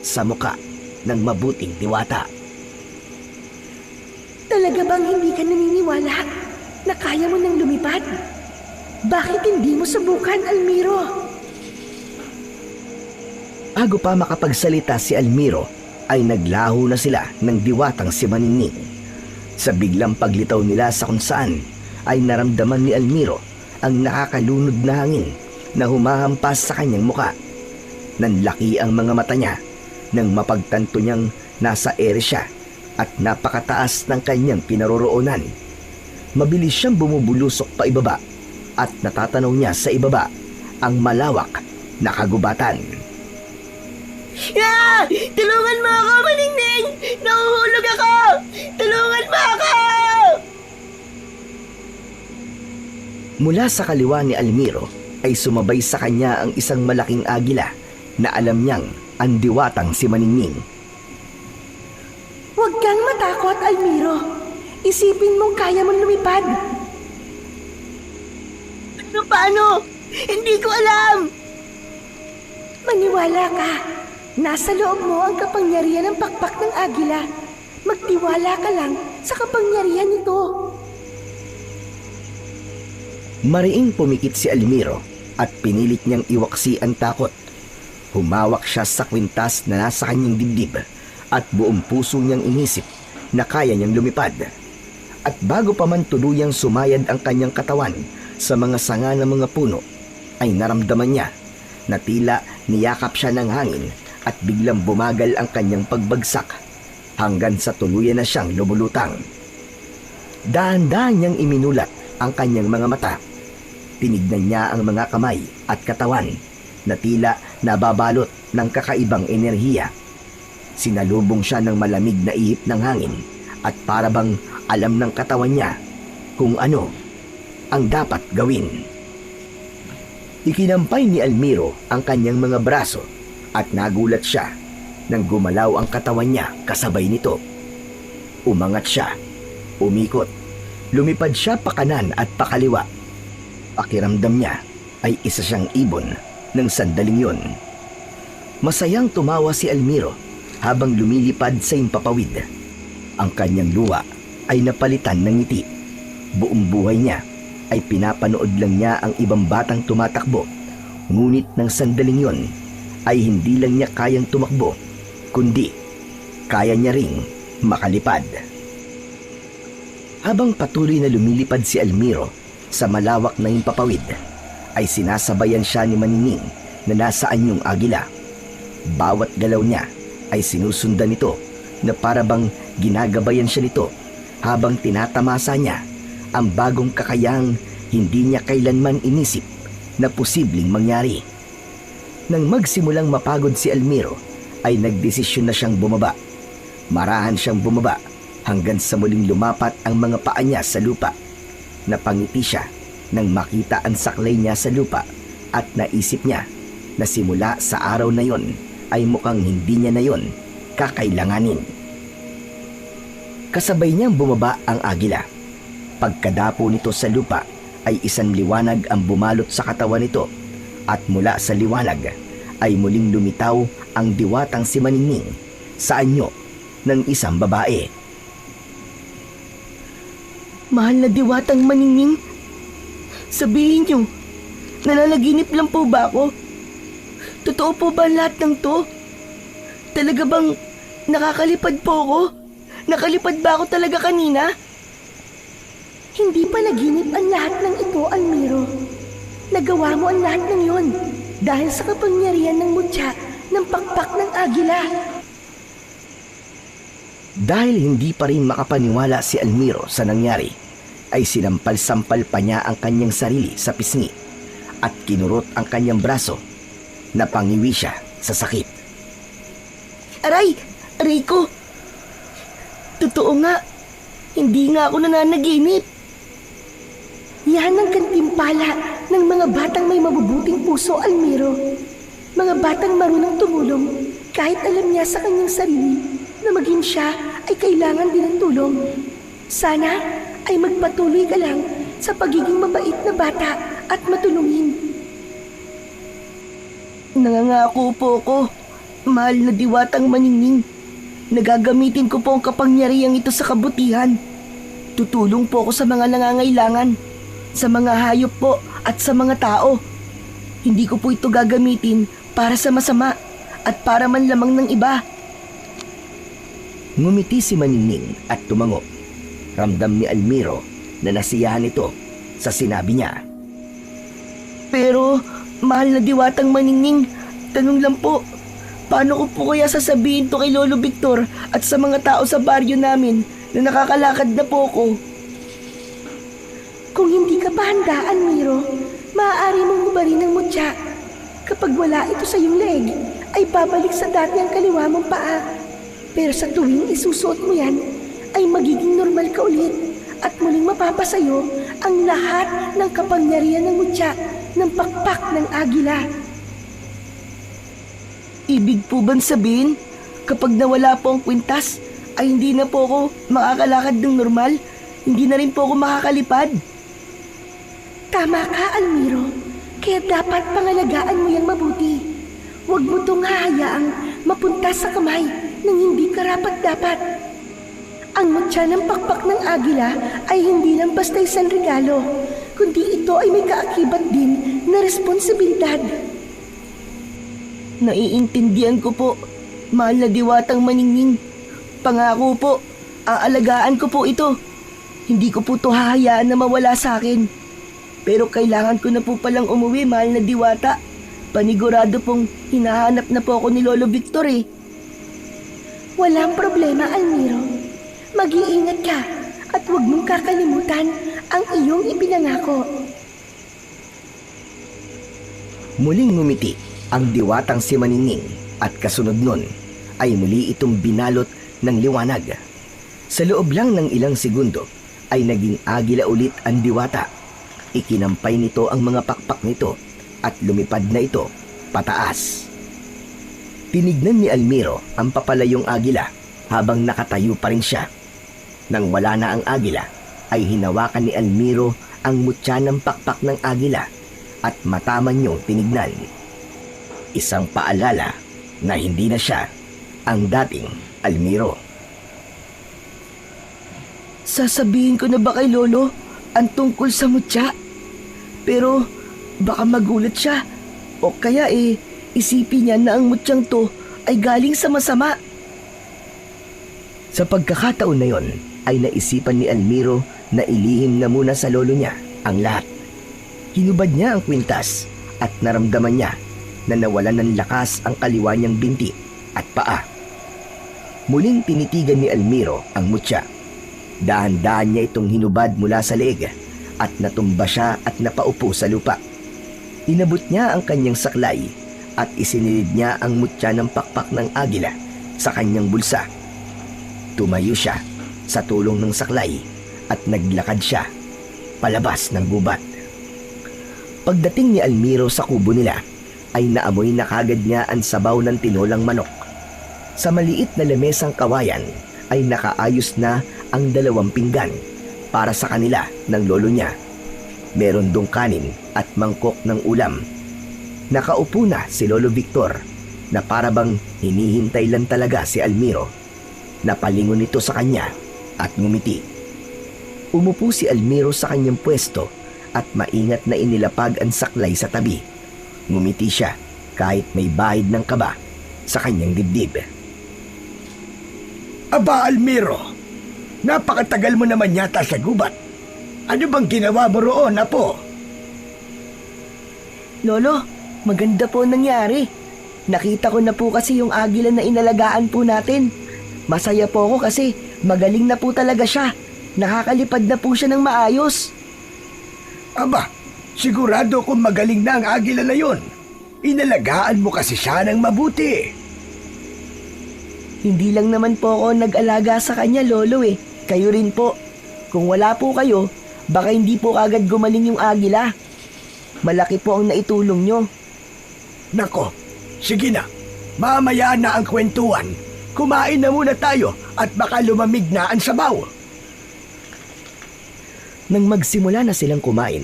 sa muka ng mabuting diwata. Talaga bang hindi ka naniniwala na kaya mo nang lumipad? Bakit hindi mo subukan, Almiro? Bago pa makapagsalita si Almiro, ay naglaho na sila ng diwatang si Maningning. Sa biglang paglitaw nila sa kung saan, ay naramdaman ni Almiro ang nakakalunod na hangin na humahampas sa kanyang muka. Nanlaki ang mga mata niya nang mapagtanto niyang nasa ere siya at napakataas ng kanyang pinaroroonan. Mabilis siyang bumubulusok pa ibaba at natatanaw niya sa ibaba ang malawak na kagubatan. Ah! Tulungan mo ako, Maningning! Nahuhulog ako! Tulungan mo ako! Mula sa kaliwa ni Almiro ay sumabay sa kanya ang isang malaking agila na alam niyang ang diwatang si Maningning. Huwag kang matakot, Almiro. Isipin mong kaya mong lumipad. Paano? Hindi ko alam! Maniwala ka. Nasa loob mo ang kapangyarihan ng pakpak ng agila. Magtiwala ka lang sa kapangyarihan nito. Mariing pumikit si Almiro at pinilit niyang iwaksi ang takot. Humawak siya sa kwintas na nasa kanyang dibdib at buong puso niyang inisip na kaya niyang lumipad. At bago pa man tuluyang sumayad ang kanyang katawan sa mga sanga ng mga puno, ay naramdaman niya na tila niyakap siya ng hangin at biglang bumagal ang kanyang pagbagsak hanggang sa tuluyan na siyang lumulutang. Dahan-dahan niyang iminulat ang kanyang mga mata. Tinignan niya ang mga kamay at katawan na tila nababalot ng kakaibang enerhiya. Sinalubong siya ng malamig na ihip ng hangin at parabang alam ng katawan niya kung ano ang dapat gawin. Ikinampay ni Almiro ang kanyang mga braso at nagulat siya nang gumalaw ang katawan niya kasabay nito. Umangat siya, umikot, lumipad siya pakanan at pakaliwa. Pakiramdam niya ay isa siyang ibon ng sandaling yun. Masayang tumawa si Almiro habang lumilipad sa impapawid. Ang kanyang luha ay napalitan ng ngiti. Buong buhay niya ay pinapanood lang niya ang ibang batang tumatakbo. Ngunit ng sandaling yon ay hindi lang niya kayang tumakbo, kundi kaya niya ring makalipad. Habang patuloy na lumilipad si Almiro sa malawak na himpapawid, ay sinasabayan siya ni Maningning na nasa anyong agila. Bawat galaw niya ay sinusundan nito na parabang ginagabayan siya nito habang tinatamasa niya ang bagong kakayahang hindi niya kailanman inisip na posibleng mangyari. Nang magsimulang mapagod si Almiro, ay nagdesisyon na siyang bumaba. Marahan siyang bumaba hanggang sa muling lumapat ang mga paa niya sa lupa. Napangiti siya nang makita ang saklay niya sa lupa at naisip niya na simula sa araw na yon ay mukhang hindi niya na yon kakailanganin. Kasabay niyang bumaba ang agila. Pagkadapo nito sa lupa ay isang liwanag ang bumalot sa katawan nito at mula sa liwanag ay muling lumitaw ang diwatang si Maningning sa anyo ng isang babae. Mahal na diwatang Maningning, sabihin niyo, nananaginip lang po ba ako? Totoo po ba lahat ng to? Talaga bang nakakalipad po ako? Nakalipad ba ako talaga kanina? Hindi pa naginip ang lahat ng ito, Almiro. Nagawa mo ang lahat ng yon dahil sa kapangyarihan ng mutya ng pakpak ng agila. Dahil hindi pa rin makapaniwala si Almiro sa nangyari, ay sinampal-sampal pa niya ang kanyang sarili sa pisngi at kinurot ang kanyang braso. Napangiwi siya sa sakit. Aray! Aray ko! Totoo nga, hindi nga ako nananaginip. Yan ang kantimpala ng mga batang may mabubuting puso, Almiro. Mga batang marunong tumulong kahit alam niya sa kanyang sarili na maging siya ay kailangan din ng tulong. Sana ay magpatuloy ka lang sa pagiging mabait na bata at matulungin. Nangangako po ako, mahal na diwatang maningning. Nagagamitin ko po ang kapangyarihang ito sa kabutihan. Tutulong po ako sa mga nangangailangan, sa mga hayop po at sa mga tao. Hindi ko po ito gagamitin para sa masama at para manlamang ng iba. Ngumiti si Maningning at tumango. Ramdam ni Almiro na nasiyahan ito sa sinabi niya. Pero, mahal na diwatang maningning, tanong lang po, paano ko po kaya sasabihin to kay Lolo Victor at sa mga tao sa baryo namin na nakakalakad na po ko? Kung hindi ka pa handa, Almiro, maaari mong hubarin ng mutya. Kapag wala ito sa iyong leeg, ay babalik sa dati ang kaliwa mong paa. Pero sa tuwing isusuot mo yan, ay magiging normal ka ulit at muling mapapasayo ang lahat ng kapangyarihan ng mutya ng pakpak ng agila. Ibig po bang sabihin, kapag nawala po ang kwintas, ay hindi na po ako makakalakad ng normal? Hindi na rin po ako makakalipad? Tama ka, Almiro. Kaya dapat pangalagaan mo yang mabuti. Huwag mo itong hahayaang mapunta sa kamay ng hindi karapat-dapat. Ang mutya ng pakpak ng agila ay hindi lang basta isang regalo, kundi ito ay may kaakibat din na responsibilidad. Naiintindihan ko po, mahal na diwatang maningning. Pangako po, aalagaan ko po ito. Hindi ko po ito hahayaan na mawala sa akin. Pero kailangan ko na po palang umuwi, mahal na diwata. Panigurado pong hinahanap na po ako ni Lolo Victor eh. Walang problema, Almiro. Mag-iingat ka at huwag mong kakalimutan ang iyong ipinangako. Muling ngumiti ang diwatang si Maningning at kasunod nun ay muli itong binalot ng liwanag. Sa loob lang ng ilang segundo ay naging agila ulit ang diwata. Ikinampay nito ang mga pakpak nito at lumipad na ito pataas. Tinignan ni Almiro ang papalayong agila habang nakatayo pa rin siya. Nang wala na ang agila, ay hinawakan ni Almiro ang mutya ng pakpak ng agila at mataman niyong tinignan. Isang paalala na hindi na siya ang dating Almiro. Sasabihin ko na ba kay Lolo ang tungkol sa mutya? Pero baka magulat siya o kaya isipin niya na ang mutyang to ay galing sa masama. Sa pagkakataon na yon, ay naisipan ni Almiro na ilihim na muna sa lolo niya ang lahat. Hinubad niya ang kwintas at naramdaman niya na nawalan ng lakas ang kaliwa niyang binti at paa. Muling tinitigan ni Almiro ang mutya. Dahan-dahan niya itong hinubad mula sa leeg at natumba siya at napaupo sa lupa. Inabot niya ang kanyang saklay at isinilid niya ang mutya ng pakpak ng agila sa kanyang bulsa. Tumayo siya sa tulong ng saklay at naglakad siya palabas ng gubat. Pagdating ni Almiro sa kubo nila, ay naamoy na kagad niya ang sabaw ng tinolang manok. Sa maliit na lamesang kawayan ay nakaayos na ang 2 pinggan para sa kanila ng lolo niya. Meron dong kanin at mangkok ng ulam. Nakaupo na si Lolo Victor na parabang hinihintay lang talaga si Almiro. Napalingon ito sa kanya at ngumiti. Umupo si Almiro sa kanyang pwesto at maingat na inilapag ang saklay sa tabi. Ngumiti siya kahit may bahid ng kaba sa kanyang dibdib. Aba, Almiro, Napakatagal mo naman yata sa gubat. Ano bang ginawa mo roon, Apo? Lolo, maganda po nangyari. Nakita ko na po kasi yung agila na inalagaan po natin. Masaya po ako kasi magaling na po talaga siya. Nakakalipad na po siya ng maayos. Aba, sigurado kung magaling na ang agila na yon. Inalagaan mo kasi siya ng mabuti. Hindi lang naman po ako nag-alaga sa kanya, Lolo eh. Kayo rin po. Kung wala po kayo, baka hindi po agad gumaling yung agila. Malaki po ang naitulong nyo. Nako, sige na. Mamaya na ang kwentuhan. Kumain na muna tayo at baka lumamig na ang sabaw. Nang magsimula na silang kumain,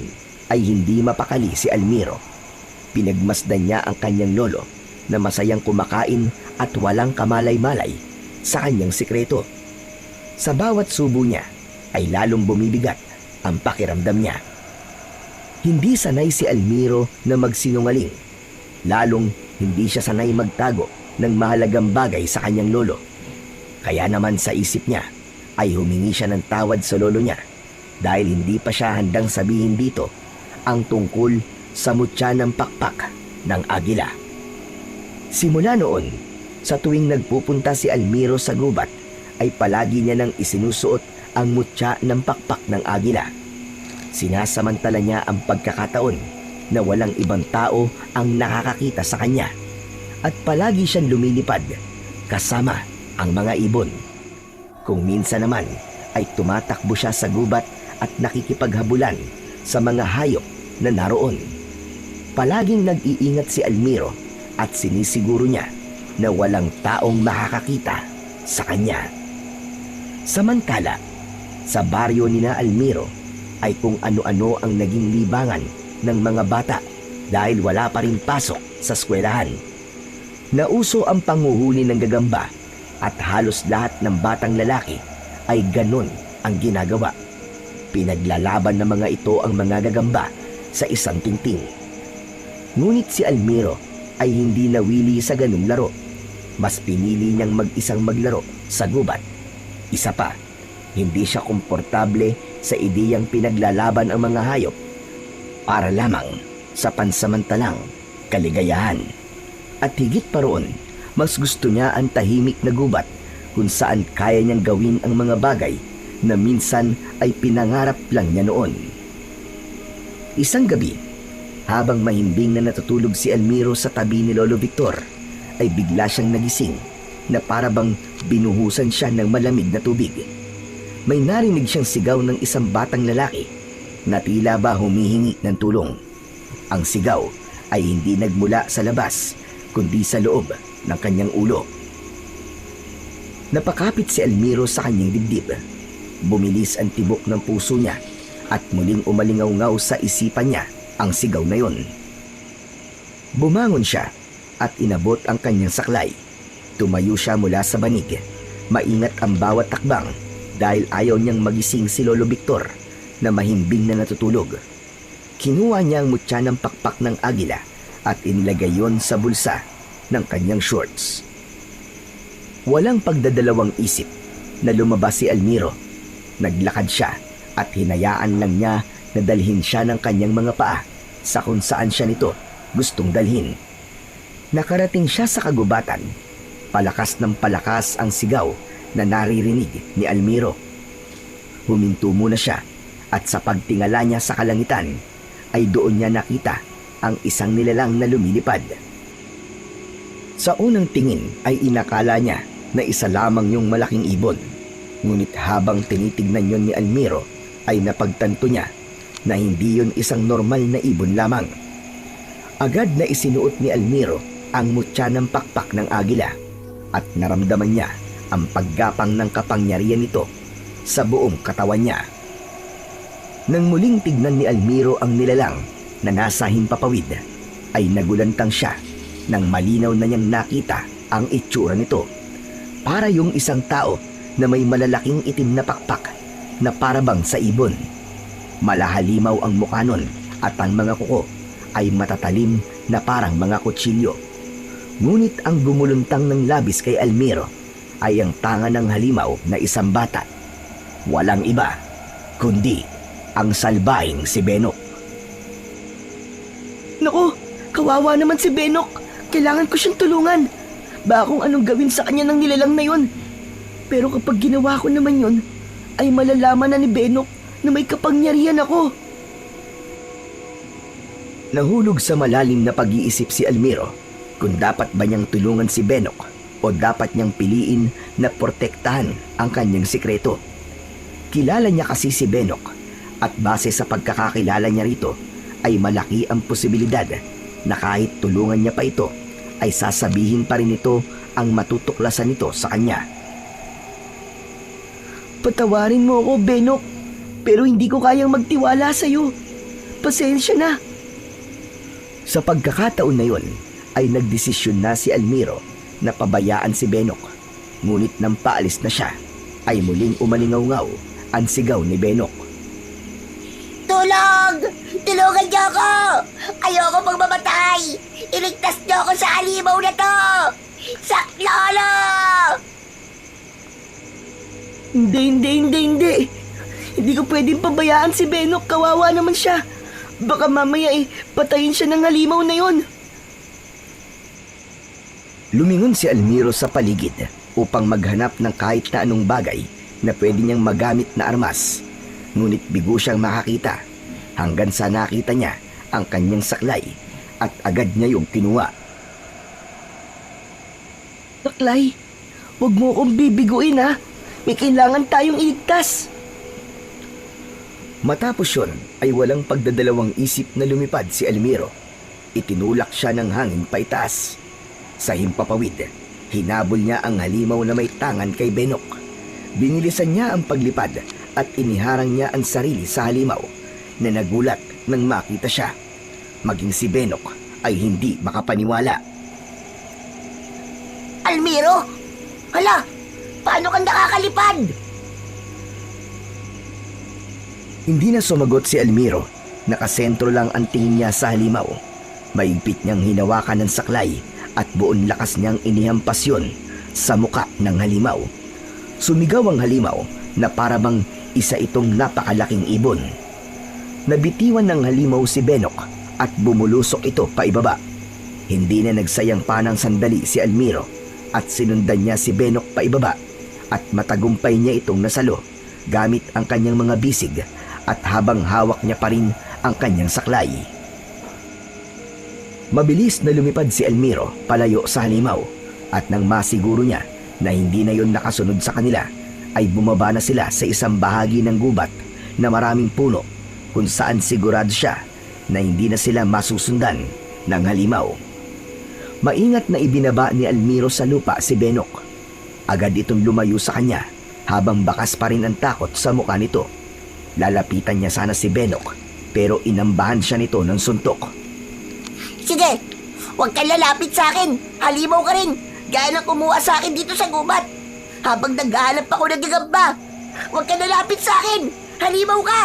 ay hindi mapakali si Almiro. Pinagmasdan niya ang kanyang lolo na masayang kumakain at walang kamalay-malay sa kanyang sikreto. Sa bawat subo niya ay lalong bumibigat ang pakiramdam niya. Hindi sanay si Almiro na magsinungaling, lalong hindi siya sanay magtago ng mahalagang bagay sa kanyang lolo. Kaya naman sa isip niya ay humingi siya ng tawad sa lolo niya dahil hindi pa siya handang sabihin dito ang tungkol sa mutya ng pakpak ng agila. Simula noon, sa tuwing nagpupunta si Almiro sa gubat, ay palagi niya nang isinusuot ang mutya ng pakpak ng agila. Sinasamantala niya ang pagkakataon na walang ibang tao ang nakakakita sa kanya at palagi siyang lumilipad kasama ang mga ibon. Kung minsan naman ay tumatakbo siya sa gubat at nakikipaghabulan sa mga hayop na naroon. Palaging nag-iingat si Almiro at sinisiguro niya na walang taong makakakita sa kanya. Samantala, sa baryo ni na Almiro ay kung ano-ano ang naging libangan ng mga bata dahil wala pa rin pasok sa eskwelahan. Nauso ang panghuhuli ng gagamba at halos lahat ng batang lalaki ay ganon ang ginagawa. Pinaglalaban ng mga ito ang mga gagamba sa isang tingting. Ngunit si Almiro ay hindi nawili sa ganung laro. Mas pinili niyang mag-isang maglaro sa gubat. Isa pa, hindi siya komportable sa ideyang pinaglalaban ang mga hayop para lamang sa pansamantalang kaligayahan. At higit pa roon, mas gusto niya ang tahimik na gubat kung saan kaya niyang gawin ang mga bagay na minsan ay pinangarap lang niya noon. Isang gabi, habang mahimbing na natutulog si Almiro sa tabi ni Lolo Victor, ay bigla siyang nagising na para bang binuhusan siya ng malamig na tubig. May narinig siyang sigaw ng isang batang lalaki na tila ba humihingi ng tulong. Ang sigaw ay hindi nagmula sa labas kundi sa loob ng kanyang ulo. Napakapit si Almiro sa kanyang dibdib. Bumilis ang tibok ng puso niya at muling umalingaw-ngaw sa isipan niya ang sigaw na yon. Bumangon siya at inabot ang kanyang saklay. Tumayo siya mula sa banig. Maingat ang bawat takbang dahil ayaw niyang magising si Lolo Victor na mahimbing na natutulog. Kinuha niya ang mutya ng pakpak ng agila at inilagay yon sa bulsa ng kanyang shorts. Walang pagdadalawang isip na lumabas si Almiro. Naglakad siya at hinayaan lang niya na dalhin siya ng kanyang mga paa sa kung saan siya nito gustong dalhin. Nakarating siya sa kagubatan. Palakas ng palakas ang sigaw na naririnig ni Almiro. Huminto muna siya at sa pagtingala niya sa kalangitan ay doon niya nakita ang isang nilalang na lumilipad. Sa unang tingin ay inakala niya na isa lamang yung malaking ibon. Ngunit habang tinitignan yon ni Almiro ay napagtanto niya na hindi yon isang normal na ibon lamang. Agad na isinuot ni Almiro ang mutya ng pakpak ng agila at naramdaman niya ang paggapang ng kapangyarihan nito sa buong katawan niya. Nang muling tignan ni Almiro ang nilalang na nasa himpapawid, ay nagulantang siya nang malinaw na niyang nakita ang itsura nito. Para yung isang tao na may malalaking itim na pakpak na parabang sa ibon. Malahalimaw ang mukha nun at ang mga kuko ay matatalim na parang mga kutsilyo. Ngunit ang gumuluntang ng labis kay Almiro ay ang tanga ng halimaw na isang bata. walang iba kundi ang salbahing si Benok. Naku, kawawa naman si Benok. Kailangan ko siyang tulungan. Baka kung anong gawin sa kanya ng nilalang na yun. Pero kapag ginawa ko naman yun, ay malalaman na ni Benok na may kapangyarihan ako. Nahulog sa malalim na pag-iisip si Almiro kung dapat ba niyang tulungan si Benok o dapat niyang piliin na protektahan ang kanyang sikreto. Kilala niya kasi si Benok at base sa pagkakakilala niya rito ay malaki ang posibilidad na kahit tulungan niya pa ito ay sasabihin pa rin ito ang matutuklasan nito sa kanya. Patawarin mo ako, Benok. Pero hindi ko kayang magtiwala sa'yo. Pasensya na. Sa pagkakataon na yon ay nagdesisyon na si Almiro na pabayaan si Benok. Ngunit nang paalis na siya ay muling umalingaw-ngaw ang sigaw ni Benok. Tulong! Tulungan niyo ako! Ayoko magmamatay! Iligtas niyo ako sa halimaw na to! Saklolo! Hindi. Hindi ko pwedeng pabayaan si Benok. Kawawa naman siya. Baka mamaya patayin siya ng halimaw na yon. Lumingon si Almiro sa paligid upang maghanap ng kahit na anong bagay na pwede niyang magamit na armas. Ngunit bigo siyang makakita hanggang sa nakita niya ang kanyang saklay at agad niya yung kinuha. Saklay, huwag mo akong bibiguin ha. May kailangan tayong iligtas. Matapos yun ay walang pagdadalawang isip na lumipad si Almiro. Itinulak siya ng hangin paitaas. Sa himpapawid, hinabol niya ang halimaw na may tangan kay Benok. Binilisan niya ang paglipad at iniharang niya ang sarili sa halimaw na nagulat nang makita siya. Maging si Benok ay hindi makapaniwala. Almiro? Hala! Paano kang nakakalipad? Hindi na sumagot si Almiro. Nakasentro lang ang tingin niya sa halimaw. Maigpit niyang hinawakan ng saklay at buong lakas niyang inihampas yun sa muka ng halimaw. Sumigaw ang halimaw na parabang isa itong napakalaking ibon. Nabitiwan ng halimaw si Benok at bumulusok ito paibaba. Hindi na nagsayang pa ng sandali si Almiro at sinundan niya si Benok paibaba at matagumpay niya itong nasalo gamit ang kanyang mga bisig at habang hawak niya pa rin ang kanyang saklay. Mabilis na lumipad si Almiro palayo sa halimaw at nang masiguro niya na hindi na yon nakasunod sa kanila ay bumaba na sila sa isang bahagi ng gubat na maraming puno kung saan sigurado siya na hindi na sila masusundan ng halimaw. Maingat na ibinaba ni Almiro sa lupa si Benok. Agad itong lumayo sa kanya habang bakas pa rin ang takot sa mukha nito. Lalapitan niya sana si Benok pero inambahan siya nito ng suntok. Sige, huwag kang lalapit sa akin. Halimaw ka rin. Gaya ng kumuha sa akin dito sa gubat. Habang naghahanap ako ng gagamba. Huwag kang lalapit sa akin. Halimaw ka.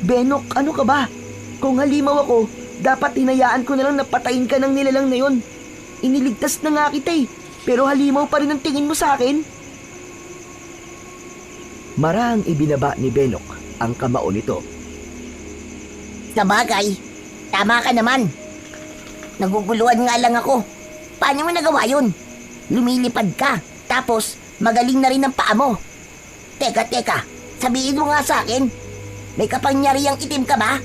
Benok, ano ka ba? Kung halimaw ako, dapat hinayaan ko na lang napatayin ka ng nilalang na yon. Iniligtas na nga kita pero halimaw pa rin ang tingin mo sa akin. Marahang ibinaba ni Benok ang kamao nito. Sa bagay, tama ka naman. Naguguluhan nga lang ako. Paano mo nagawa yun? Lumilipad ka, tapos magaling na rin ang paa mo. Teka, sabihin mo nga sa akin, may kapangyarihang itim ka ba?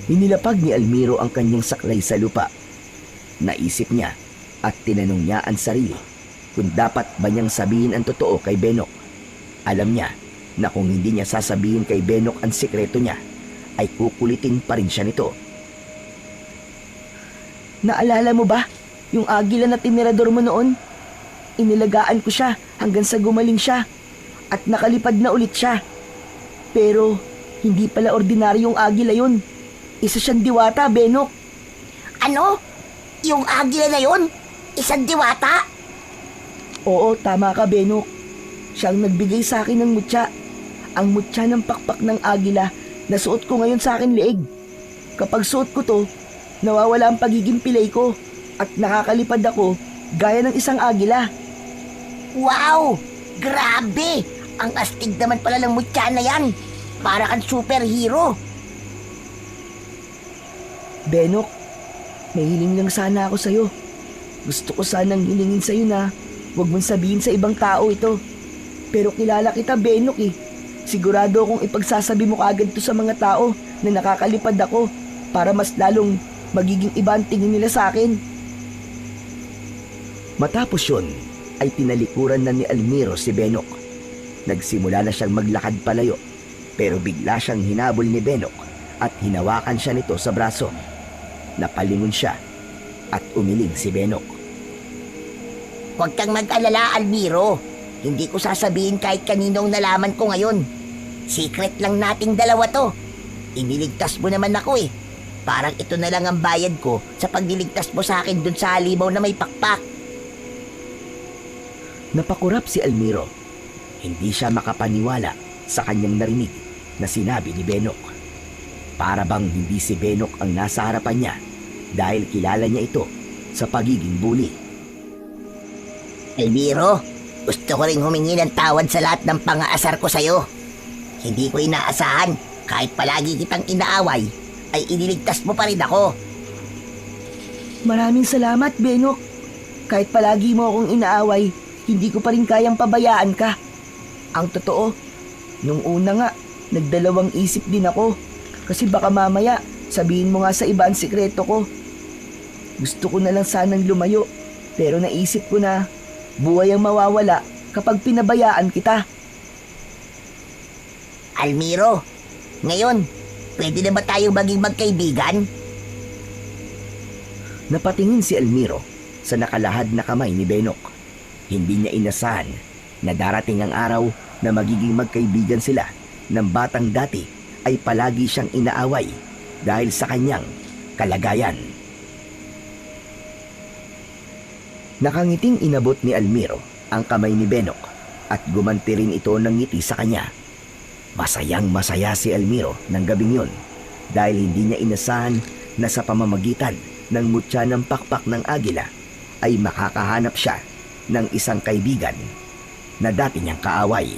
Inilapag ni Almiro ang kanyang saklay sa lupa. Naisip niya at tinanong niya ang sarili kung dapat ba niyang sabihin ang totoo kay Benok. Alam niya na kung hindi niya sasabihin kay Benok ang sikreto niya, ay kukulitin pa rin siya nito. Naalala mo ba yung agila na tinirador mo noon? Inilagaan ko siya hanggang sa gumaling siya at nakalipad na ulit siya. Pero hindi pala ordinaryong agila yun. Isa siyang diwata, Benok. Ano? Yung agila na yun? Isang diwata? Oo, tama ka, Benok. Siyang nagbigay sa akin ng mutya. Ang mutya ng pakpak ng agila na suot ko ngayon sa akin leeg. Kapag suot ko to, nawawala ang pagiging pilay ko at nakakalipad ako gaya ng isang agila. Wow! Grabe! Ang astig naman pala ng mutya na yan. Para kang superhero. Benok, may hiling lang sana ako sa'yo. Gusto ko sanang hilingin sa'yo na huwag mong sabihin sa ibang tao ito. Pero kilala kita, Benok eh. Sigurado akong ipagsasabi mo kaagad to sa mga tao na nakakalipad ako para mas lalong magiging iba ang tingin nila sa akin. Matapos yun, ay tinalikuran na ni Almiro si Benok. Nagsimula na siyang maglakad palayo, pero bigla siyang hinabol ni Benok at hinawakan siya nito sa braso. Napalingon siya at umiling si Benok. Huwag kang mag-alala, Almiro. Hindi ko sasabihin kahit kaninong nalaman ko ngayon. Secret lang nating dalawa to. Iniligtas mo naman ako eh. Parang ito na lang ang bayad ko sa pagliligtas mo sa akin dun sa halimaw na may pakpak. Napakurap si Almiro. Hindi siya makapaniwala sa kanyang narinig na sinabi ni Benok. Para bang hindi si Benok ang nasa harapan niya dahil kilala niya ito sa pagiging bully. Almiro, gusto ko ring humingi ng tawad sa lahat ng pang-aasar ko sa'yo. Hindi ko inaasahan kahit palagi kitang inaaway ay iniligtas mo pa rin ako. Maraming salamat, Benok. Kahit palagi mo akong inaaway, hindi ko pa rin kayang pabayaan ka. Ang totoo, nung una nga, nagdalawang isip din ako. Kasi baka mamaya, sabihin mo nga sa iba ang sikreto ko. Gusto ko na lang sanang lumayo, pero naisip ko na buhay ang mawawala kapag pinabayaan kita. Almiro, ngayon, pwede na ba tayong maging magkaibigan? Napatingin si Almiro sa nakalahad na kamay ni Benok. Hindi niya inasahan na darating ang araw na magiging magkaibigan sila ng batang dati ay palagi siyang inaaway dahil sa kanyang kalagayan. Nakangiting inabot ni Almiro ang kamay ni Benok at gumanti rin ito ng ngiti sa kanya. Masayang masaya si Almiro ng gabing yun dahil hindi niya inasahan na sa pamamagitan ng mutya ng pakpak ng agila ay makakahanap siya ng isang kaibigan na dati niyang kaaway.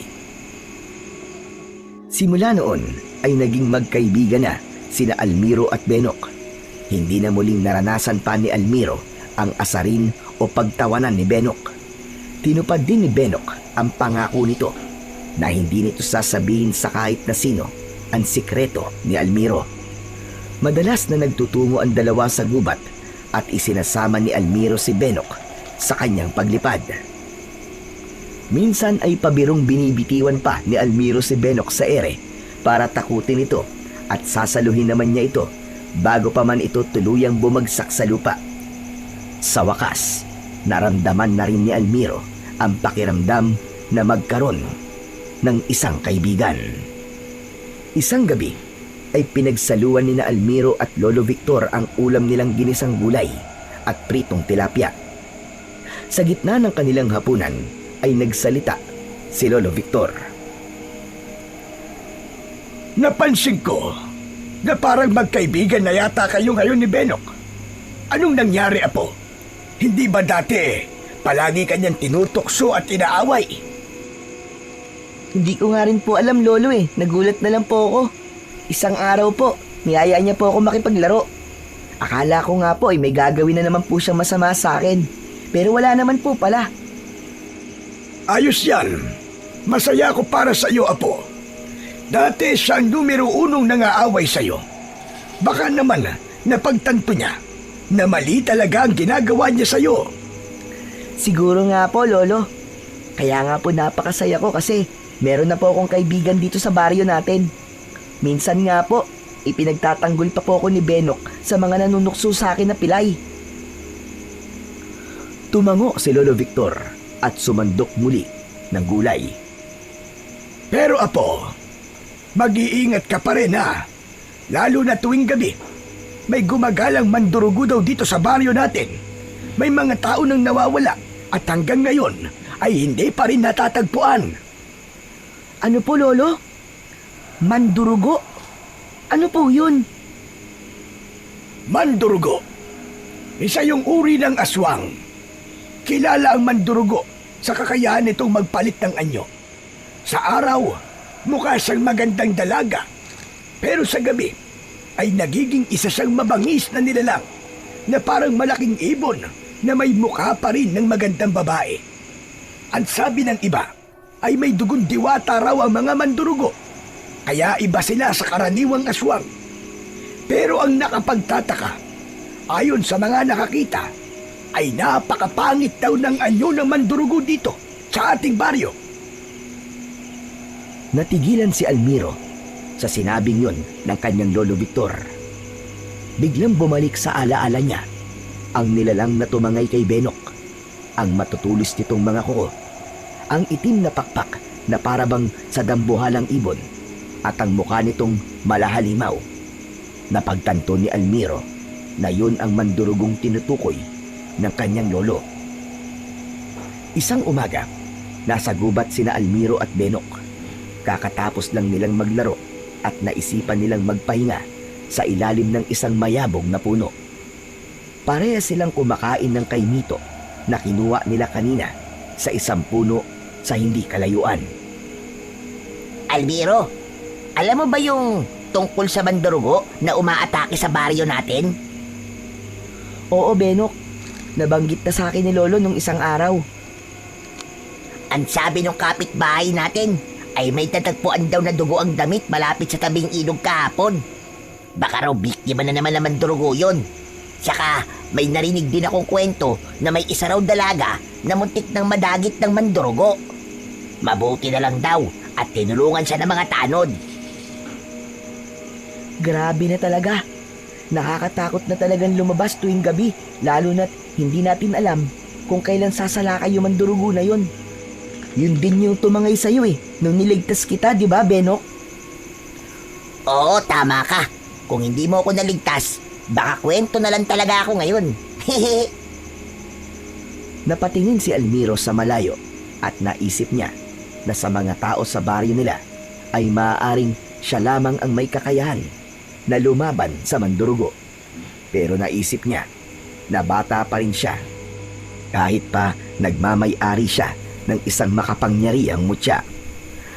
Simula noon ay naging magkaibigan na sina Almiro at Benok. Hindi na muling naranasan pa ni Almiro ang asarin o pagtawanan ni Benok. Tinupad din ni Benok ang pangako nito na hindi nito sasabihin sa kahit na sino ang sikreto ni Almiro. Madalas na nagtutungo ang dalawa sa gubat at isinasama ni Almiro si Benok sa kanyang paglipad. Minsan ay pabirong binibitiwan pa ni Almiro si Benok sa ere para takutin ito at sasaluhin naman niya ito bago pa man ito tuluyang bumagsak sa lupa. Sa wakas, naramdaman na rin ni Almiro ang pakiramdam na magkaroon ng isang kaibigan. Isang gabi ay pinagsaluan ni na Almiro at Lolo Victor ang ulam nilang ginisang gulay at pritong tilapia. Sa gitna ng kanilang hapunan ay nagsalita si Lolo Victor. Napansin ko na parang magkaibigan na yata kayo ngayon ni Benok. Anong nangyari, Apo? Hindi ba dati palagi kanyang tinutokso at inaaway? Hindi ko nga rin po alam, Lolo eh. Nagulat na lang po ako. Isang araw po, niyaya niya po ako makipaglaro. Akala ko nga po ay may gagawin na naman po siyang masama sa akin. Pero wala naman po pala. Ayos yan. Masaya ako para sa iyo, Apo. Dati siyang numero 1 nangaaway sa iyo. Baka naman napagtanto niya na mali talaga ang ginagawa niya sa iyo. Siguro nga po, Lolo. Kaya nga po napakasaya ko kasi meron na po akong kaibigan dito sa baryo natin. Minsan nga po, ipinagtatanggol pa po ako ni Benok sa mga nanunukso sa akin na pilay. Tumango si Lolo Victor at sumandok muli ng gulay. Pero Apo, mag-iingat ka pa rin ha. Lalo na tuwing gabi. May gumagalang mandurugo daw dito sa baryo natin. May mga tao nang nawawala at hanggang ngayon ay hindi pa rin natatagpuan. Ano po, Lolo? Mandurugo? Ano po yun? Mandurugo. Isa yung uri ng aswang. Kilala ang mandurugo sa kakayahan nitong magpalit ng anyo. Sa araw, mukha siyang magandang dalaga. Pero sa gabi, ay nagiging isa siyang mabangis na nilalang na parang malaking ibon na may mukha pa rin ng magandang babae. Ang sabi ng iba ay may dugon diwata raw ang mga mandurugo, kaya iba sila sa karaniwang aswang. Pero ang nakapagtataka, ayon sa mga nakakita, ay napakapangit daw ng anyo ng mandurugo dito sa ating baryo. Natigilan si Almiro sa sinabing yun ng kanyang lolo Victor. Biglang bumalik sa alaala niya ang nilalang na tumangay kay Benok, ang matutulis nitong mga kuko, ang itim na pakpak na parabang sa dambuhalang ibon, at ang mukha nitong malahalimaw. Napagtanto ni Almiro na yun ang mandurugong tinutukoy ng kanyang lolo. Isang umaga, nasa gubat sina Almiro at Benok. Kakatapos lang nilang maglaro at naisipan nilang magpahinga sa ilalim ng isang mayabong na puno. Pareha silang kumakain ng kaimito na kinuha nila kanina sa isang puno sa hindi kalayuan. Almiro, alam mo ba yung tungkol sa mandurugo na umaatake sa baryo natin? Oo, Benok. Nabanggit na sa akin ni Lolo nung isang araw. Ang sabi ng kapitbahay natin ay may tatagpuan daw na dugo ang damit malapit sa tabing ilog kahapon. Baka raw biktima na naman ng mandurugo yun. Saka may narinig din akong kwento na may isa raw dalaga na muntik ng madagit ng mandurugo. Mabuti na lang daw at tinulungan siya ng mga tanod. Grabe na talaga. Nakakatakot na talagang lumabas tuwing gabi, lalo na't hindi natin alam kung kailan sasalakay yung mandurugo na yun. Yun din yung tumangay sa'yo nung niligtas kita, di ba, Benok? Oo, tama ka. Kung hindi mo ako naligtas, baka kwento na lang talaga ako ngayon. Napatingin si Almiro sa malayo at naisip niya na sa mga tao sa baryo nila ay maaaring siya lamang ang may kakayahan na lumaban sa mandurugo. Pero naisip niya na bata pa rin siya. Kahit pa nagmamay-ari siya ng isang makapangyarihang mutya,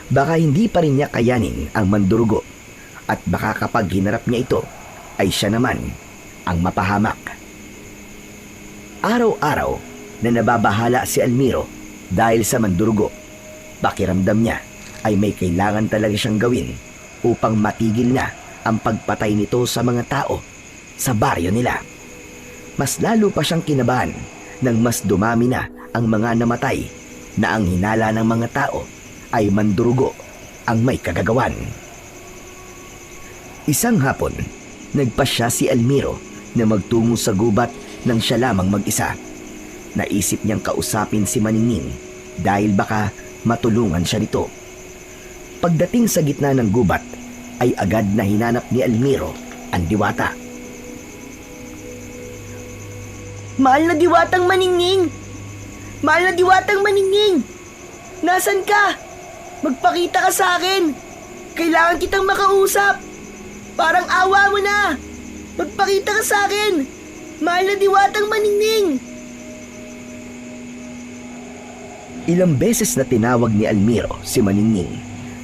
baka hindi pa rin niya kayanin ang mandurugo, at baka kapag hinarap niya ito ay siya naman ang mapahamak. Araw-araw na nababahala si Almiro dahil sa mandurugo, pakiramdam niya ay may kailangan talaga siyang gawin upang matigil na ang pagpatay nito sa mga tao sa baryo nila. Mas lalo pa siyang kinabahan nang mas dumami na ang mga namatay na ang hinala ng mga tao ay mandurugo ang may kagagawan. Isang hapon, nagpasya si Almiro na magtungo sa gubat nang siya lamang mag-isa. Naisip niyang kausapin si Maningning dahil baka matulungan siya nito. Pagdating sa gitna ng gubat, ay agad na hinanap ni Almiro ang diwata. Mahal na diwatang Maningning! Mahal na diwatang Maningning! Nasaan ka? Magpakita ka sa akin! Kailangan kitang makausap! Parang awa mo na! Magpakita ka sa akin! Mahal na diwatang Maningning! Ilang beses na tinawag ni Almiro si Maningning,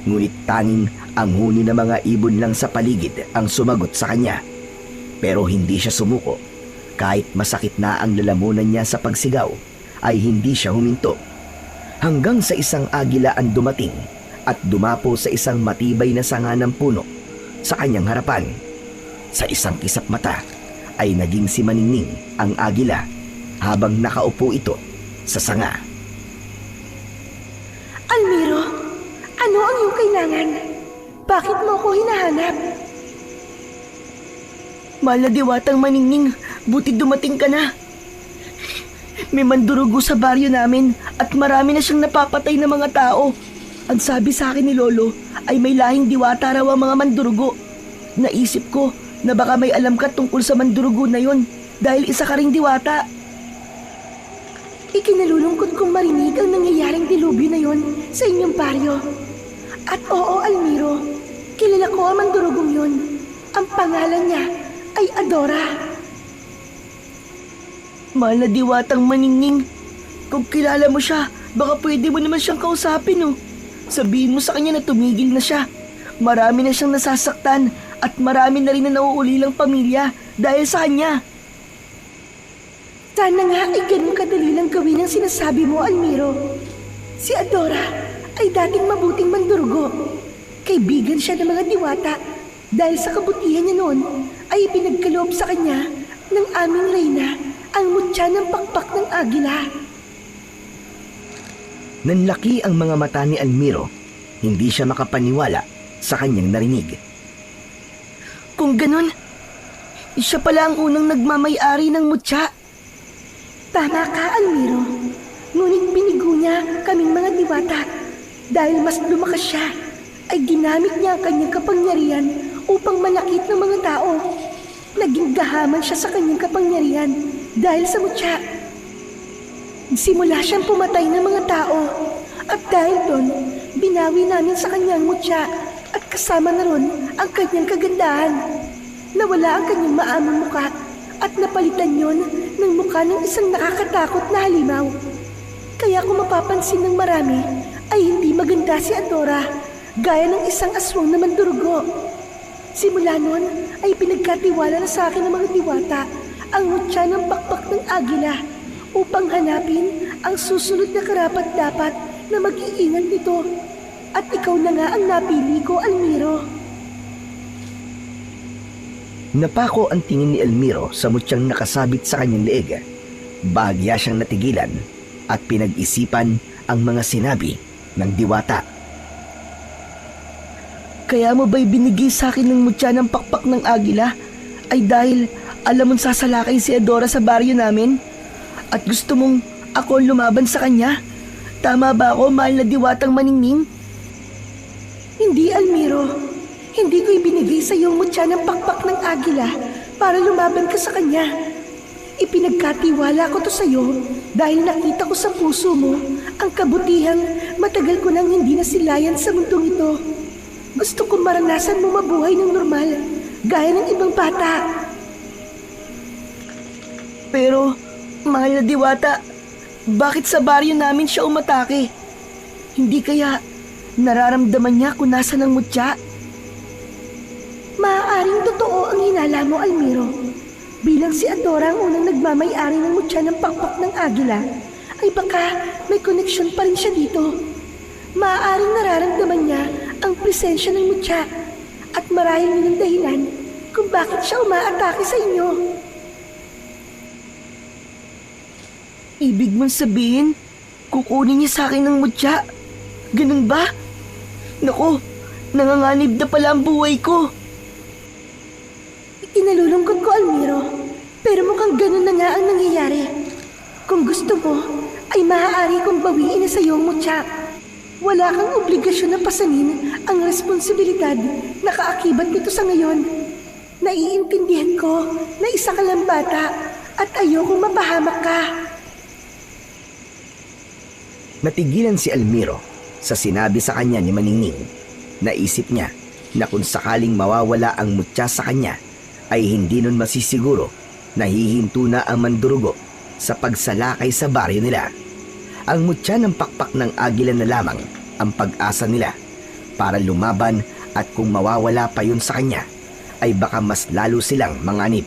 ngunit tanging ang huni ng mga ibon lang sa paligid ang sumagot sa kanya. Pero hindi siya sumuko. Kahit masakit na ang lalamunan niya sa pagsigaw, ay hindi siya huminto. Hanggang sa isang agila ang dumating at dumapo sa isang matibay na sanga ng puno sa kanyang harapan. Sa isang kisap mata ay naging si Maningning ang agila habang nakaupo ito sa sanga. Almiro, ano ang iyong kailangan? Bakit mo ako hinahanap? Mahal na diwatang Maningning, buti dumating ka na. May mandurugo sa baryo namin at marami na siyang napapatay na mga tao. Ang sabi sa akin ni Lolo ay may lahing diwata raw ang mga mandurugo. Naisip ko na baka may alam ka tungkol sa mandurugo na yon dahil isa ka ring diwata. Ikinalulungkot kong marinig ang nangyayaring dilubyo na yon sa inyong baryo. At oo, Almiro, kilala ko ang mandurugong yon. Ang pangalan niya ay Adora. Mahal na diwatang Maningning, kung kilala mo siya, baka pwede mo naman siyang kausapin, oh. Sabihin mo sa kanya na tumigil na siya. Marami na siyang nasasaktan at marami na rin na nauulilang pamilya dahil sa kanya. Sana nga ay ganun kadali lang gawin ang sinasabi mo, Almiro. Si Adora ay dating mabuting mandurgo. Kaibigan siya ng mga diwata dahil sa kabutihan niya noon ay pinagkaloob sa kanya ng aming reyna ang mutya ng pakpak ng agila. Nanlaki ang mga mata ni Almiro. Hindi siya makapaniwala sa kanyang narinig. Kung ganun, siya pala ang unang nagmamay-ari ng mutya. Tama ka, Almiro. Ngunit binigo niya kaming mga diwata. Dahil mas lumakas siya, ay ginamit niya ang kanyang kapangyarihan upang malakit ng mga tao. Naging gahaman siya sa kanyang kapangyarihan dahil sa mutya. Simula siyang pumatay ng mga tao. At dahil doon, binawi namin sa kanyang mutya at kasama na ron ang kanyang kagandahan. Nawala ang kanyang maamang muka at napalitan yon ng mukha ng isang nakakatakot na halimaw. Kaya kung mapapansin ng marami, ay hindi maganda si Adora, gaya ng isang aswang na mandurugo. Simula noon ay pinagkatiwala na sa akin ng mga diwata ang mutya ng pakpak ng agila upang hanapin ang susunod na karapat-dapat na mag-iingat nito. At ikaw na nga ang napili ko, Almiro. Napako ang tingin ni Almiro sa mutyang nakasabit sa kanyang leeg. Bahagya siyang natigilan at pinag-isipan ang mga sinabi ng diwata. Kaya mo ba'y binigay sa akin ng mutya ng pakpak ng agila ay dahil alam mong sasalakay si Adora sa baryo namin? At gusto mong ako lumaban sa kanya? Tama ba ako, mahal na diwatang maningning? Hindi, Almiro. Hindi ko ibinigay sa iyong mutya ng pakpak ng agila para lumaban ka sa kanya. Ipinagkatiwala ko to sa iyo dahil nakita ko sa puso mo ang kabutihang matagal ko nang hindi nasilayan sa mundong ito. Gusto ko maranasan mo mabuhay ng normal, gaya ng ibang bata. Pero, mahal na diwata, bakit sa baryo namin siya umatake? Hindi kaya nararamdaman niya kung nasa ng mutya? Maaaring totoo ang hinala mo, Almiro. Bilang si Adora ang unang nagmamay-ari ng mutya ng pakpak ng agila, ay baka may koneksyon pa rin siya dito. Maaaring nararamdaman niya ang presensya ng mutya at marahil yun ang dahilan kung bakit siya umaatake sa inyo. Ibig mong sabihin, kukunin niya sa akin ng mutya? Ganun ba? Naku, nanganganib na pala ang buhay ko. Inalulungkot ko, Almiro. Pero mukhang ganun na nga ang nangyayari. Kung gusto mo, ay maaari kong bawiin na sa iyong mutya. Wala kang obligasyon na pasanin ang responsibilidad na kaakibat nito sa ngayon. Naiintindihan ko na isa ka lang bata at ayokong mapahamak ka. Natigilan si Almiro sa sinabi sa kanya ni Maningning. Naisip niya na kung sakaling mawawala ang mutya sa kanya, ay hindi nun masisiguro na hihinto na ang mandurugo sa pagsalakay sa baryo nila. Ang mutya ng pakpak ng agila na lamang ang pag-asa nila para lumaban at kung mawawala pa yun sa kanya, ay baka mas lalo silang manganib.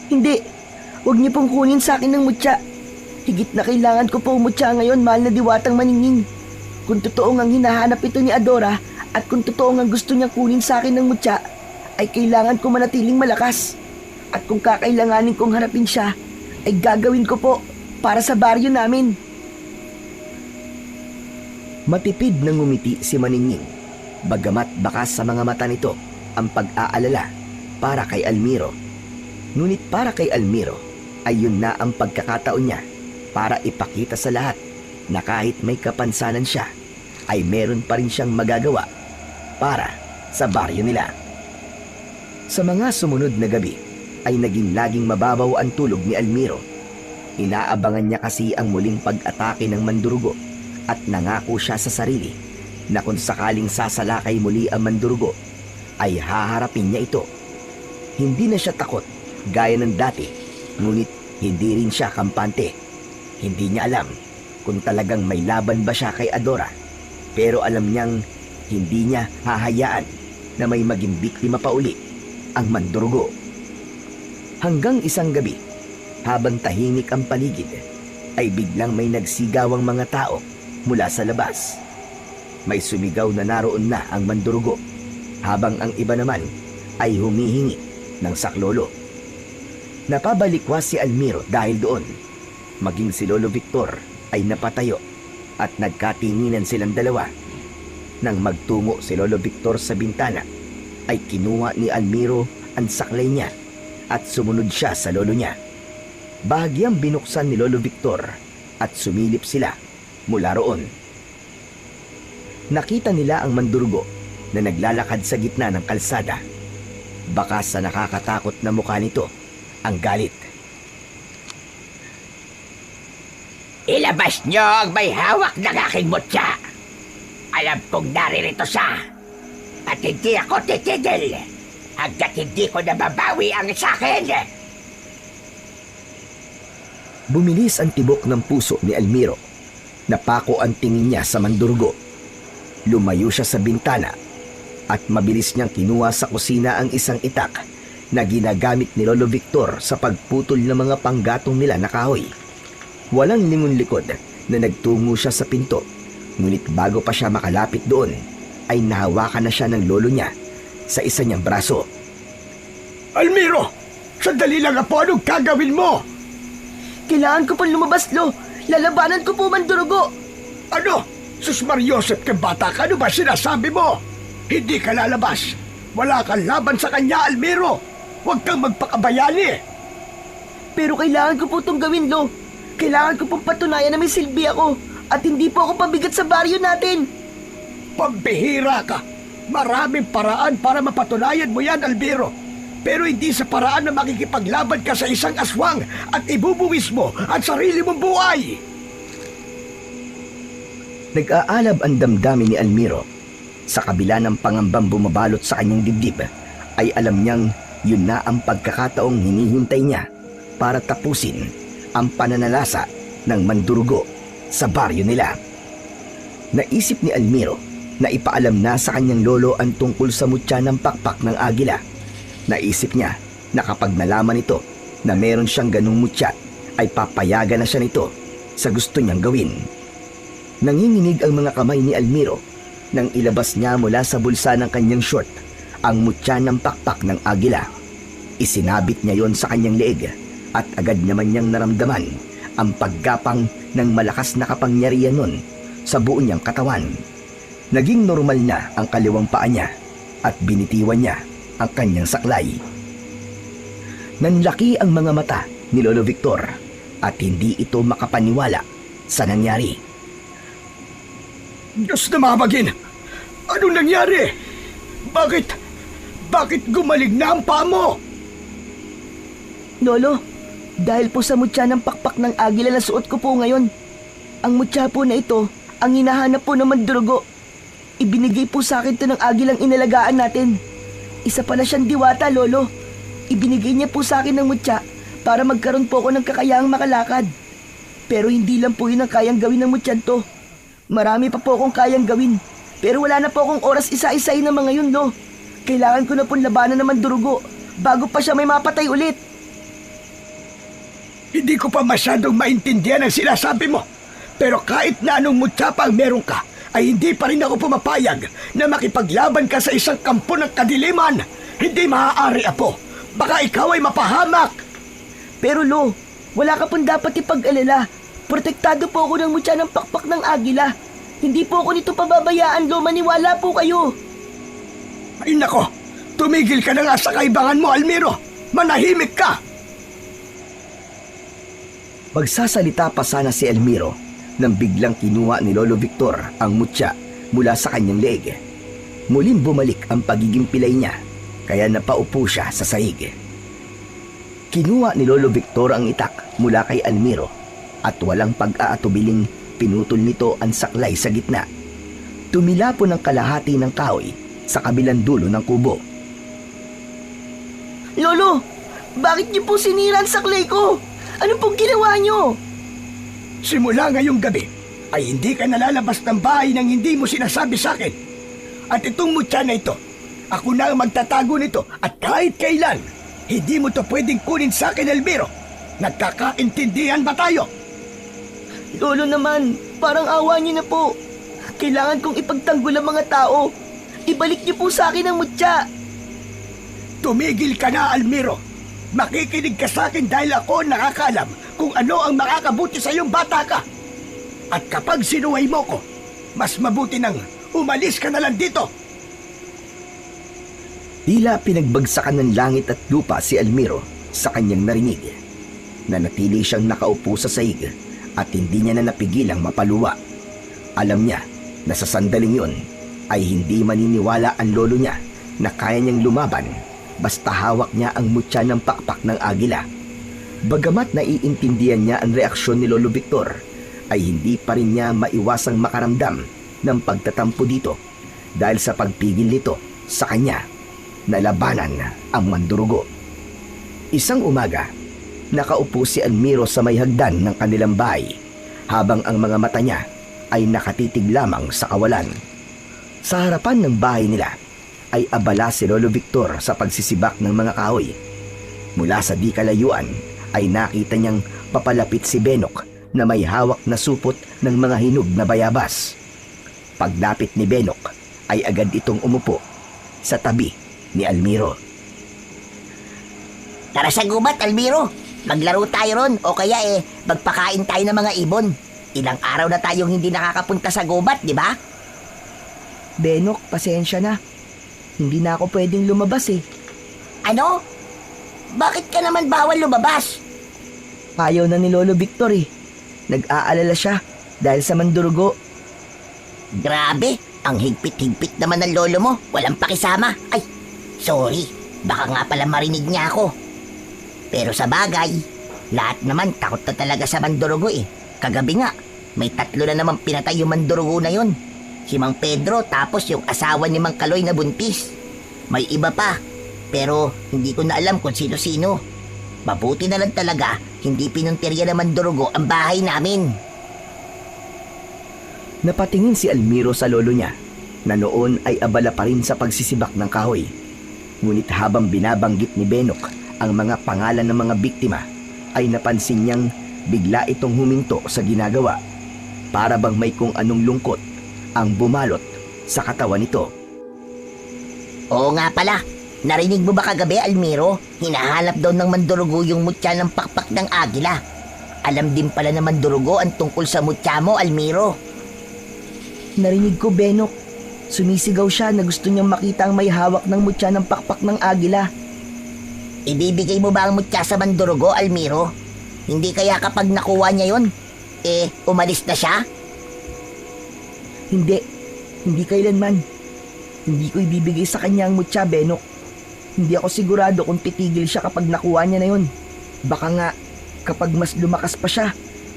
Hindi, huwag niyo pong kunin sa akin ng mutya. Higit na kailangan ko po mutya ngayon, mahal na diwatang maningning. Kung totoo ngang hinahanap ito ni Adora at kung totoo ngang gusto niyang kunin sa akin ng mutya, ay kailangan ko manatiling malakas. At kung kakailanganin kong harapin siya, ay gagawin ko po para sa baryo namin. Matipid na ngumiti si Maningning, bagamat bakas sa mga mata nito ang pag-aalala para kay Almiro. Ngunit para kay Almiro ay yun na ang pagkakataon niya para ipakita sa lahat na kahit may kapansanan siya, ay meron pa rin siyang magagawa para sa baryo nila. Sa mga sumunod na gabi ay naging laging mababaw ang tulog ni Almiro. Inaabangan niya kasi ang muling pag-atake ng mandurugo at nangako siya sa sarili na kung sakaling sasalakay muli ang mandurugo ay haharapin niya ito. Hindi na siya takot gaya ng dati, ngunit hindi rin siya kampante. Hindi niya alam kung talagang may laban ba siya kay Adora, pero alam niyang hindi niya hahayaan na may maging biktima pa uli ang mandurugo. Hanggang isang gabi, habang tahimik ang paligid, ay biglang may nagsigawang mga tao mula sa labas. May sumigaw na naroon na ang mandurugo, habang ang iba naman ay humihingi ng saklolo. Napabalikwas si Almiro dahil doon. Maging si Lolo Victor ay napatayo at nagkatinginan silang dalawa. Nang magtungo si Lolo Victor sa bintana, ay kinuha ni Almiro ang saklay niya at sumunod siya sa lolo niya. Bahagyang binuksan ni Lolo Victor at sumilip sila mula roon. Nakita nila ang mandurugo na naglalakad sa gitna ng kalsada. Baka sa nakakatakot na mukha nito ang galit. Ilabas niyo ang may hawak ng aking mutya. Alam kong naririto siya. At hindi ako titigil hanggat hindi ko nababawi ang sakin. Bumilis ang tibok ng puso ni Almiro. Napako ang tingin niya sa mandurugo. Lumayo siya sa bintana at mabilis niyang kinuha sa kusina ang isang itak na ginagamit ni Lolo Victor sa pagputol ng mga panggatong nila na kahoy. Walang lingon likod na nagtungo siya sa pinto, ngunit bago pa siya makalapit doon, ay nahawakan na siya ng lolo niya sa isa niyang braso. Almiro! Sandali lang po, anong gagawin mo? Kailangan ko pang lumabas, Lo. Lalabanan ko po mandurugo. Ano? Sus Mariosep ka bata ka, ano ba sinasabi mo? Hindi ka lalabas. Wala kang laban sa kanya, Almiro. Huwag kang magpakabayani. Pero kailangan ko po itong gawin, Lo. Kailangan ko pong patunayan na may silbi ako at hindi po ako pabigat sa baryo natin. Pambihira ka. Maraming paraan para mapatunayan mo yan, Almiro. Pero hindi sa paraan na makikipaglaban ka sa isang aswang at ibubuwis mo ang sarili mong buhay. Nag-aalab ang damdamin ni Almiro. Sa kabila ng pangambang bumabalot sa kanyang dibdib, ay alam niyang yun na ang pagkakataong hinihintay niya para tapusin ang pananalasa ng mandurugo sa baryo nila. Naisip ni Almiro na ipaalam na sa kanyang lolo ang tungkol sa mutya ng pakpak ng agila. Naisip niya na kapag nalaman nito na meron siyang ganung mutya, ay papayagan na siya nito sa gusto niyang gawin. Nanginginig ang mga kamay ni Almiro nang ilabas niya mula sa bulsa ng kanyang short ang mutya ng pakpak ng agila. Isinabit niya yon sa kanyang leeg at agad naman niyang naramdaman ang paggapang ng malakas na kapangyarihan nun sa buo niyang katawan. Naging normal na ang kaliwang paa niya at binitiwan niya ang kanyang saklay. Nanlaki ang mga mata ni Lolo Victor at hindi ito makapaniwala sa nangyari. Diyos na mamagin! Anong nangyari? Bakit gumaling na ang paa mo? Lolo, dahil po sa mutya ng pakpak ng agila na suot ko po ngayon. Ang mutya po na ito, ang hinahanap po ng mandurugo. Ibinigay po sa akin ito ng agilang inalagaan natin. Isa pala siyang diwata, Lolo. Ibinigay niya po sa akin ng mutya para magkaroon po ako ng kakayahang makalakad. Pero hindi lang po yun ang kayang gawin ng mutyan to. Marami pa po akong kayang gawin. Pero wala na po akong oras isa-isayin ng mga yun, Lo. Kailangan ko na pong labanan ng mandurugo bago pa siya may mapatay ulit. Hindi ko pa masyadong maintindihan ang sinasabi mo. Pero kahit na anong mutya pa ang meron ka, ay hindi pa rin ako pumapayag na makipaglaban ka sa isang kampo ng kadiliman. Hindi maaari, Apo. Baka ikaw ay mapahamak. Pero Lo, wala ka pong dapat ipag-alala. Protektado po ako ng mutya ng pakpak ng agila. Hindi po ako nito pababayaan, Lo. Maniwala po kayo. Ay nako, tumigil ka na nga sa kaibangan mo, Almiro. Manahimik ka. Magsasalita pa sana si Almiro nang biglang kinuha ni Lolo Victor ang mutya mula sa kanyang leeg. Muling bumalik ang pagiging pilay niya, kaya napaupo siya sa sahig. Kinuha ni Lolo Victor ang itak mula kay Almiro at walang pag-aatubiling pinutol nito ang saklay sa gitna. Tumila po ng kalahati ng kahoy sa kabilang dulo ng kubo. Lolo, bakit niyo po sinira ang saklay ko? Ano pong ginawa niyo? Simula ngayong gabi ay hindi ka nalalabas ng bahay nang hindi mo sinasabi sa akin. At itong mutya na ito, ako na ang magtatago nito at kahit kailan, hindi mo to pwedeng kunin sa akin, Elmiro. Nagkakaintindihan ba tayo? Lolo naman, parang awa niyo na po. Kailangan kong ipagtanggol ang mga tao. Ibalik niyo po sa akin ang mutya. Tumigil ka na, Almiro. Makikinig ka sa akin dahil ako nakakaalam kung ano ang makakabuti sa iyong bata ka. At kapag sinuway mo ko, mas mabuti nang umalis ka na lang dito. Tila pinagbagsakan ng langit at lupa si Almiro sa kanyang narinig. Nanatili siyang nakaupo sa sahig at hindi niya na napigilang mapaluwa. Alam niya na sa sandaling yun ay hindi maniniwala ang lolo niya na kaya niyang lumaban basta hawak niya ang mutya ng pakpak ng agila. Bagamat naiintindihan niya ang reaksyon ni Lolo Victor, ay hindi pa rin niya maiwasang makaramdam ng pagtatampo dito dahil sa pagpigil nito sa kanya na labanan ang mandurugo. Isang umaga, nakaupo si Almiro sa may hagdan ng kanilang bahay habang ang mga mata niya ay nakatitig lamang sa kawalan. Sa harapan ng bahay nila ay abala si Lolo Victor sa pagsisibak ng mga kahoy. Mula sa di kalayuan ay nakita niyang papalapit si Benok na may hawak na supot ng mga hinog na bayabas. Paglapit ni Benok ay agad itong umupo sa tabi ni Almiro. Tara sa gubat, Almiro. Maglaro tayo ron o kaya magpakain tayo ng mga ibon. Ilang araw na tayong hindi nakakapunta sa gubat, di ba? Benok, pasensya na. Hindi na ako pwedeng lumabas eh. Ano? Bakit ka naman bawal lumabas? Ayaw na ni Lolo Victor eh. Nag-aalala siya dahil sa mandurugo. Grabe, ang higpit-higpit naman ng lolo mo. Walang pakisama. Ay, sorry. Baka nga pala marinig niya ako. Pero sa bagay, lahat naman takot na talaga sa mandurugo eh. Kagabi nga, may 3 na naman pinatay yung mandurugo na yun. Si Mang Pedro tapos yung asawa ni Mang Kaloy na buntis. May iba pa, pero hindi ko na alam kung sino-sino. Mabuti na lang talaga, hindi pinuntirya ng mandurugo ang bahay namin. Napatingin si Almiro sa lolo niya na noon ay abala pa rin sa pagsisibak ng kahoy. Ngunit habang binabanggit ni Benok ang mga pangalan ng mga biktima, ay napansin niyang bigla itong huminto sa ginagawa. Para bang may kung anong lungkot ang bumalot sa katawan nito. Oo nga pala, narinig mo ba kagabi, Almiro? Hinahanap daw ng mandurugo yung mutya ng pakpak ng agila. Alam din pala ng mandurugo ang tungkol sa mutya mo, Almiro. Narinig ko, Benok. Sumisigaw siya na gusto niyang makita ang may hawak ng mutya ng pakpak ng agila. Ibibigay mo ba ang mutya sa mandurugo, Almiro? Hindi kaya kapag nakuha niya yon, umalis na siya? Hindi kailanman. Hindi ko ibibigay sa kanya ang mutya, Benok. Hindi ako sigurado kung titigil siya kapag nakuha niya na yun. Baka nga, kapag mas lumakas pa siya,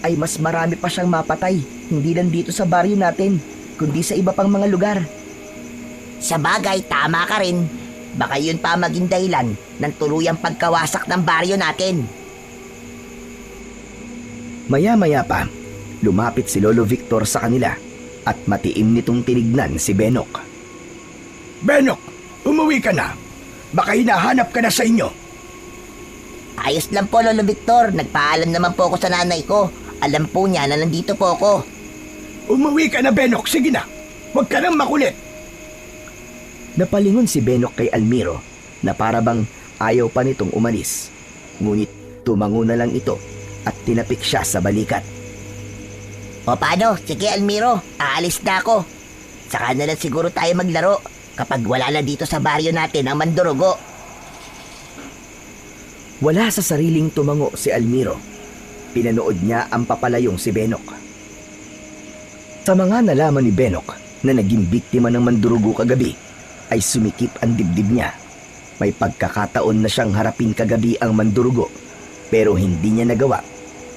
ay mas marami pa siyang mapatay. Hindi lang dito sa baryo natin, kundi sa iba pang mga lugar. Sa bagay, tama ka rin. Baka yun pa maging dahilan ng tuluyang pagkawasak ng baryo natin. Maya-maya pa, lumapit si Lolo Victor sa kanila at matiim nitong tinignan si Benok. Benok, umuwi ka na. Baka hinahanap ka na sa inyo. Ayos lang po, Lolo Victor. Nagpaalam naman po ako sa nanay ko. Alam po niya na nandito po ako. Umuwi ka na, Benok. Sige na. Huwag ka nang makulit. Napalingon si Benok kay Almiro na para bang ayaw pa nitong umalis. Ngunit tumango na lang ito at tinapik siya sa balikat. O paano? Sige, Almiro. Aalis na ako. Saka na lang siguro tayo maglaro kapag wala na dito sa baryo natin ang mandurugo. Wala sa sariling tumango si Almiro. Pinanood niya ang papalayong si Benok. Sa mga nalaman ni Benok na naging biktima ng mandurugo kagabi, ay sumikip ang dibdib niya. May pagkakataon na siyang harapin kagabi ang mandurugo, pero hindi niya nagawa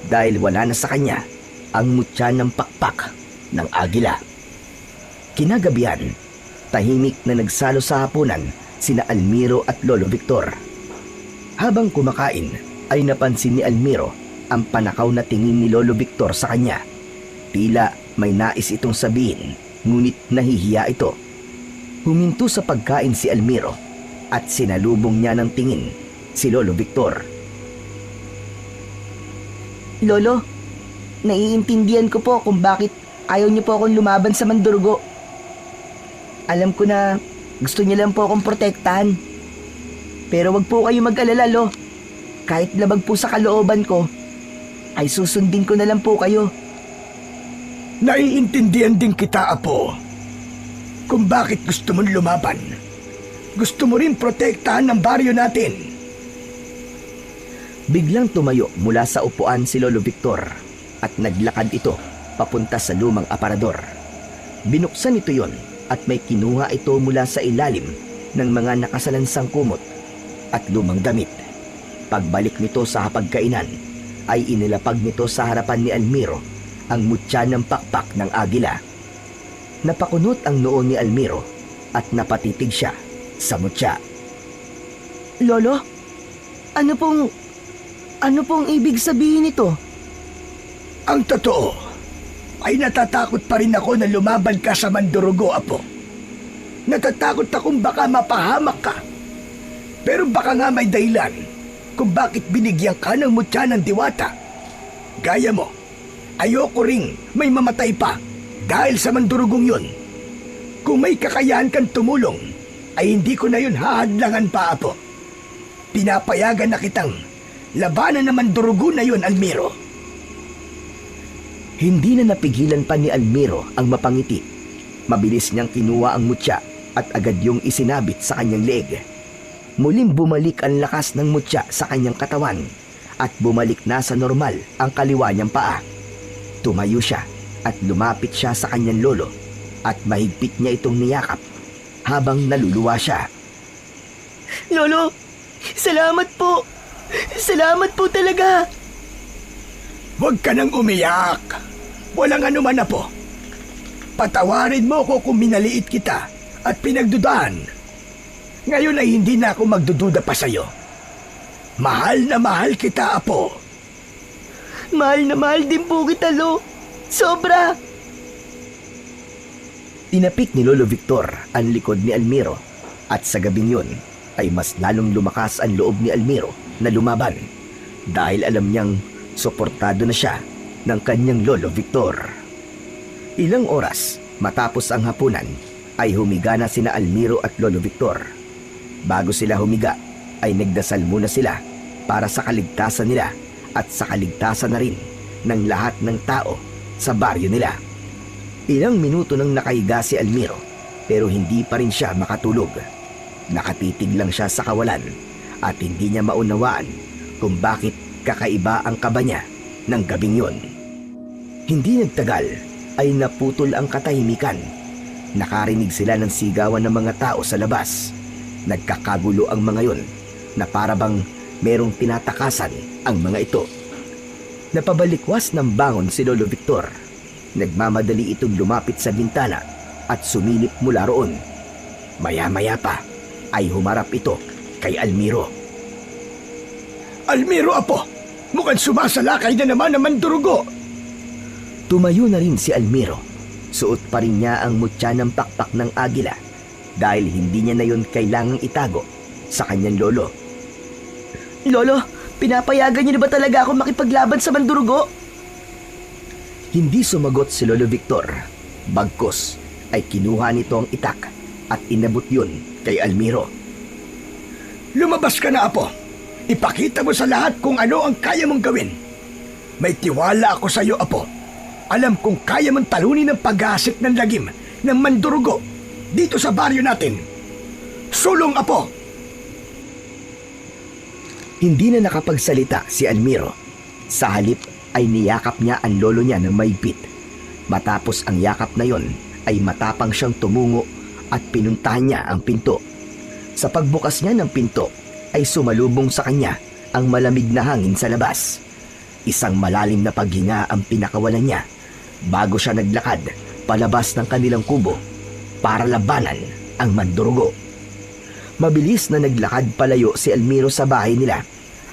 dahil wala na sa kanya ang mutya ng pakpak ng agila. Kinagabihan, tahimik na nagsalo sa hapunan sina Almiro at Lolo Victor. Habang kumakain ay napansin ni Almiro ang panakaw na tingin ni Lolo Victor sa kanya. Tila may nais itong sabihin, ngunit nahihiya ito. Huminto sa pagkain si Almiro at sinalubong niya ng tingin si Lolo Victor. Lolo, naiintindihan ko po kung bakit ayaw niyo po akong lumaban sa Mandurugo. Alam ko na gusto niyo lang po akong protektahan. Pero wag po kayo mag-alala, Lo. Kahit labag po sa kalooban ko, ay susundin ko na lang po kayo. Naiintindihan din kita, Apo, kung bakit gusto mong lumaban. Gusto mo rin protektahan ng baryo natin. Biglang tumayo mula sa upuan si Lolo Victor at naglakad ito papunta sa lumang aparador. Binuksan ito yon at may kinuha ito mula sa ilalim ng mga nakasalansang kumot at lumang damit. Pagbalik nito sa hapagkainan ay inilapag nito sa harapan ni Almiro ang mutya ng pakpak ng agila. Napakunot ang noo ni Almiro at napatitig siya sa mutya. Lolo, ano pong ibig sabihin nito? Ang totoo ay natatakot pa rin ako na lumaban ka sa Mandurugo, Apo. Natatakot akong baka mapahamak ka. Pero baka nga may dahilan kung bakit binigyan ka ng mutya ng diwata. Gaya mo, ayoko ring may mamatay pa dahil sa Mandurugong yun. Kung may kakayahan kang tumulong, ay hindi ko na yun hahadlangan pa, Apo. Pinapayagan na kitang labanan ng Mandurugo na yun, Almiro. Hindi na napigilan pa ni Almiro ang mapangiti. Mabilis niyang kinuha ang mutya at agad yung isinabit sa kanyang leeg. Muling bumalik ang lakas ng mutya sa kanyang katawan at bumalik na sa normal ang kaliwa niyang paa. Tumayo siya at lumapit siya sa kanyang lolo at mahigpit niya itong niyakap habang naluluwa siya. Lolo, salamat po! Salamat po talaga! Huwag ka nang umiyak. Walang anuman na po. Patawarin mo ko kung minaliit kita at pinagdudahan. Ngayon ay hindi na ako magdududa pa sa'yo. Mahal na mahal kita, Apo. Mahal na mahal din po kita, Lo. Sobra! Tinapik ni Lolo Victor ang likod ni Almiro at sa gabing yun ay mas lalong lumakas ang loob ni Almiro na lumaban dahil alam niyang suportado na siya ng kanyang Lolo Victor. Ilang oras matapos ang hapunan ay humiga na sina Almiro at Lolo Victor. Bago sila humiga ay nagdasal muna sila para sa kaligtasan nila at sa kaligtasan na rin ng lahat ng tao sa baryo nila. Ilang minuto nang nakahiga si Almiro pero hindi pa rin siya makatulog. Nakatitig lang siya sa kawalan at hindi niya maunawaan kung bakit kakaiba ang kaba niya ng gabing yun. Hindi nagtagal ay naputol ang katahimikan. Nakarinig sila ng sigawan ng mga tao sa labas. Nagkakagulo ang mga yon na parabang merong tinatakasan ang mga ito. Napabalikwas ng bangon si Lolo Victor. Nagmamadali itong lumapit sa bintana at sumilip mula roon. Maya-maya pa ay humarap ito kay Almiro. Almiro, Apo! Mukhang sumasalakay na naman ang Mandurugo! Tumayo na rin si Almiro. Suot pa rin niya ang mutya ng pakpak ng agila dahil hindi niya na yun kailangang itago sa kanyang lolo. Lolo, pinapayagan niyo na ba talaga ako makipaglaban sa Mandurugo? Hindi sumagot si Lolo Victor. Bagkus ay kinuha nito ang itak at inabot yun kay Almiro. Lumabas ka na, Apo! Ipakita mo sa lahat kung ano ang kaya mong gawin. May tiwala ako sa iyo, Apo. Alam kong kaya mong talunin ang pag-aasik ng lagim ng Mandurugo dito sa baryo natin. Sulong, Apo! Hindi na nakapagsalita si Almiro. Sa halip ay niyakap niya ang lolo niya ng mahigpit. Matapos ang yakap na yon ay matapang siyang tumungo at pinuntahan niya ang pinto. Sa pagbukas niya ng pinto ay sumalubong sa kanya ang malamig na hangin sa labas. Isang malalim na paghinga ang pinakawalan niya bago siya naglakad palabas ng kanilang kubo para labanan ang Mandurugo. Mabilis na naglakad palayo si Almiro sa bahay nila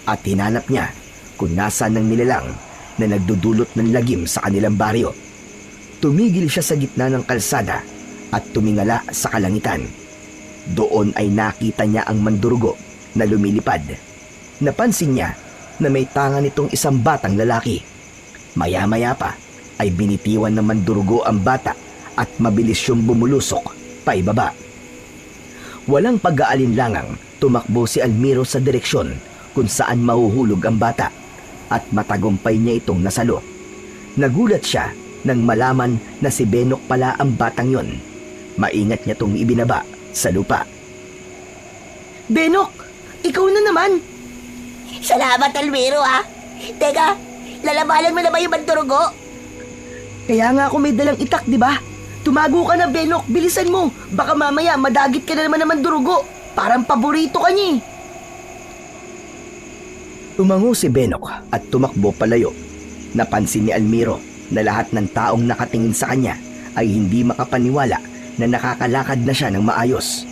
at hinanap niya kung nasaan ng nilalang na nagdudulot ng lagim sa kanilang baryo. Tumigil siya sa gitna ng kalsada at tumingala sa kalangitan. Doon ay nakita niya ang mandurugo na lumilipad. Napansin niya na may tanga nitong isang batang lalaki. Maya-maya pa ay binitiwan ng mandurugo ang bata at mabilis siyang bumulusok paibaba. Walang pag-aalinlangang tumakbo si Almiro sa direksyon kung saan mahuhulog ang bata at matagumpay niya itong nasalo. Nagulat siya nang malaman na si Benok pala ang batang yon. Maingat niya itong ibinaba sa lupa. Benok, ikaw na naman. Salamat, Almiro, ha? Teka, lalabanan mo na ba yung mandurugo? Kaya nga ako may dalang itak, di ba? Tumago ka na, Benok. Bilisan mo. Baka mamaya madagit ka na naman ng mandurugo. Parang paborito ka niya eh. Tumango si Benok at tumakbo palayo. Napansin ni Almiro na lahat ng taong nakatingin sa kanya ay hindi makapaniwala na nakakalakad na siya ng maayos.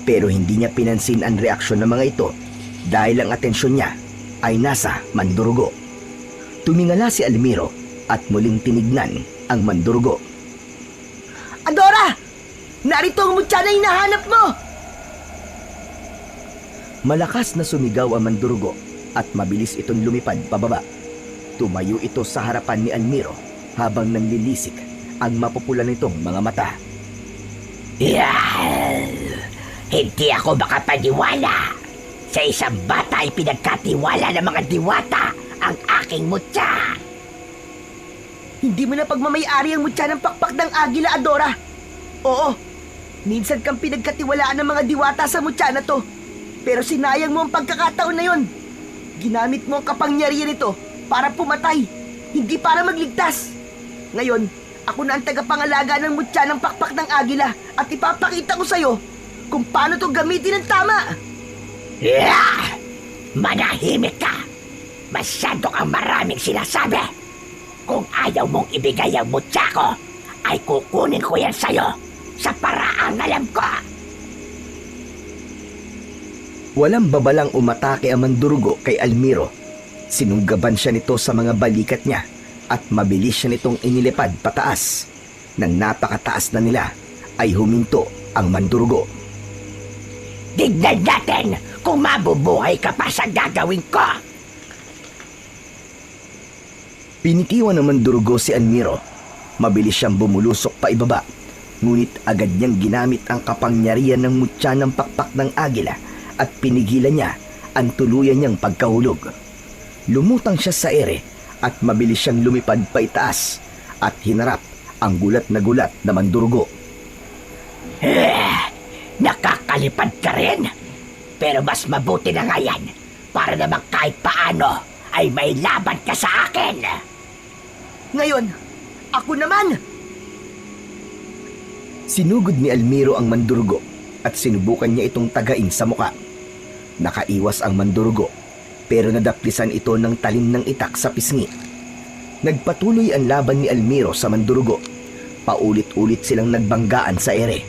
Pero hindi niya pinansin ang reaksyon ng mga ito dahil ang atensyon niya ay nasa mandurugo. Tumingala si Almiro at muling tinignan ang mandurugo. Adora! Narito ang mutya na hinahanap mo! Malakas na sumigaw ang mandurugo at mabilis itong lumipad pababa. Tumayo ito sa harapan ni Almiro habang nanlilisik ang mapupula nitong mga mata. Hindi ako makapaniwala. Sa isang bata ay pinagkatiwala ng mga diwata ang aking mutya. Hindi mo na pagmamayari ang mutya ng pakpak ng agila, Adora. Oo, minsan kang pinagkatiwalaan ng mga diwata sa mutya na to. Pero sinayang mo ang pagkakataon na yon. Ginamit mo ang kapangyarihan nito para pumatay, hindi para magligtas. Ngayon, ako na ang tagapangalaga ng mutya ng pakpak ng agila at ipapakita ko sa'yo kung paano to gamitin ng tama. Manahimik ka! Masyado kang maraming sinasabi! Kung ayaw mong ibigay ang mutya ko, ay kukunin ko yan sa'yo sa paraang alam ko! Walang babalang umatake ang mandurugo kay Almiro. Sinunggaban siya nito sa mga balikat niya at mabilis siya nitong inilipad pataas. Nang napakataas na nila ay huminto ang mandurugo. Tignan natin kung mabubuhay ka pa sa gagawin ko! Pinitiwan ng mandurugo si Almiro. Mabilis siyang bumulusok pa ibaba. Ngunit agad niyang ginamit ang kapangyarihan ng mutya ng pakpak ng agila at pinigilan niya ang tuluyan niyang pagkahulog. Lumutang siya sa ere at mabilis siyang lumipad pa itaas at hinarap ang gulat na mandurugo. Nakakalipad ka rin? Pero mas mabuti na nga yan para naman kahit paano ay may laban ka sa akin! Ngayon, ako naman! Sinugod ni Almiro ang mandurugo at sinubukan niya itong tagain sa muka. Nakaiwas ang mandurugo pero nadaplisan ito ng talim ng itak sa pisngi. Nagpatuloy ang laban ni Almiro sa mandurugo. Paulit-ulit silang nagbanggaan sa ere.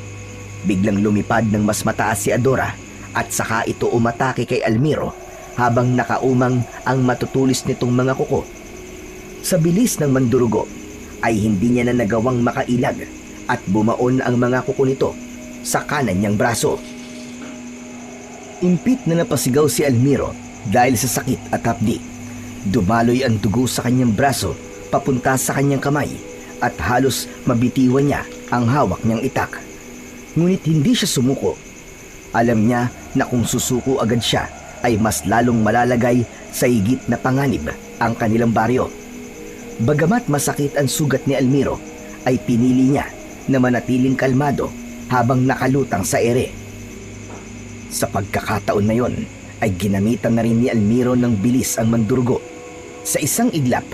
Biglang lumipad ng mas mataas si Adora at saka ito umatake kay Almiro habang nakaumang ang matutulis nitong mga kuko. Sa bilis ng mandurugo ay hindi niya na nagawang makailag at bumaon ang mga kuko nito sa kanan niyang braso. Impit na napasigaw si Almiro dahil sa sakit at hapdi. Dumaloy ang dugo sa kanyang braso papunta sa kanyang kamay at halos mabitiwan niya ang hawak niyang itak. Ngunit hindi siya sumuko. Alam niya na kung susuko agad siya ay mas lalong malalagay sa higit na panganib ang kanilang baryo. Bagamat masakit ang sugat ni Almiro, ay pinili niya na manatiling kalmado habang nakalutang sa ere. Sa pagkakataon na yon, ay ginamitan na rin ni Almiro ng bilis ang mandurugo. Sa isang iglap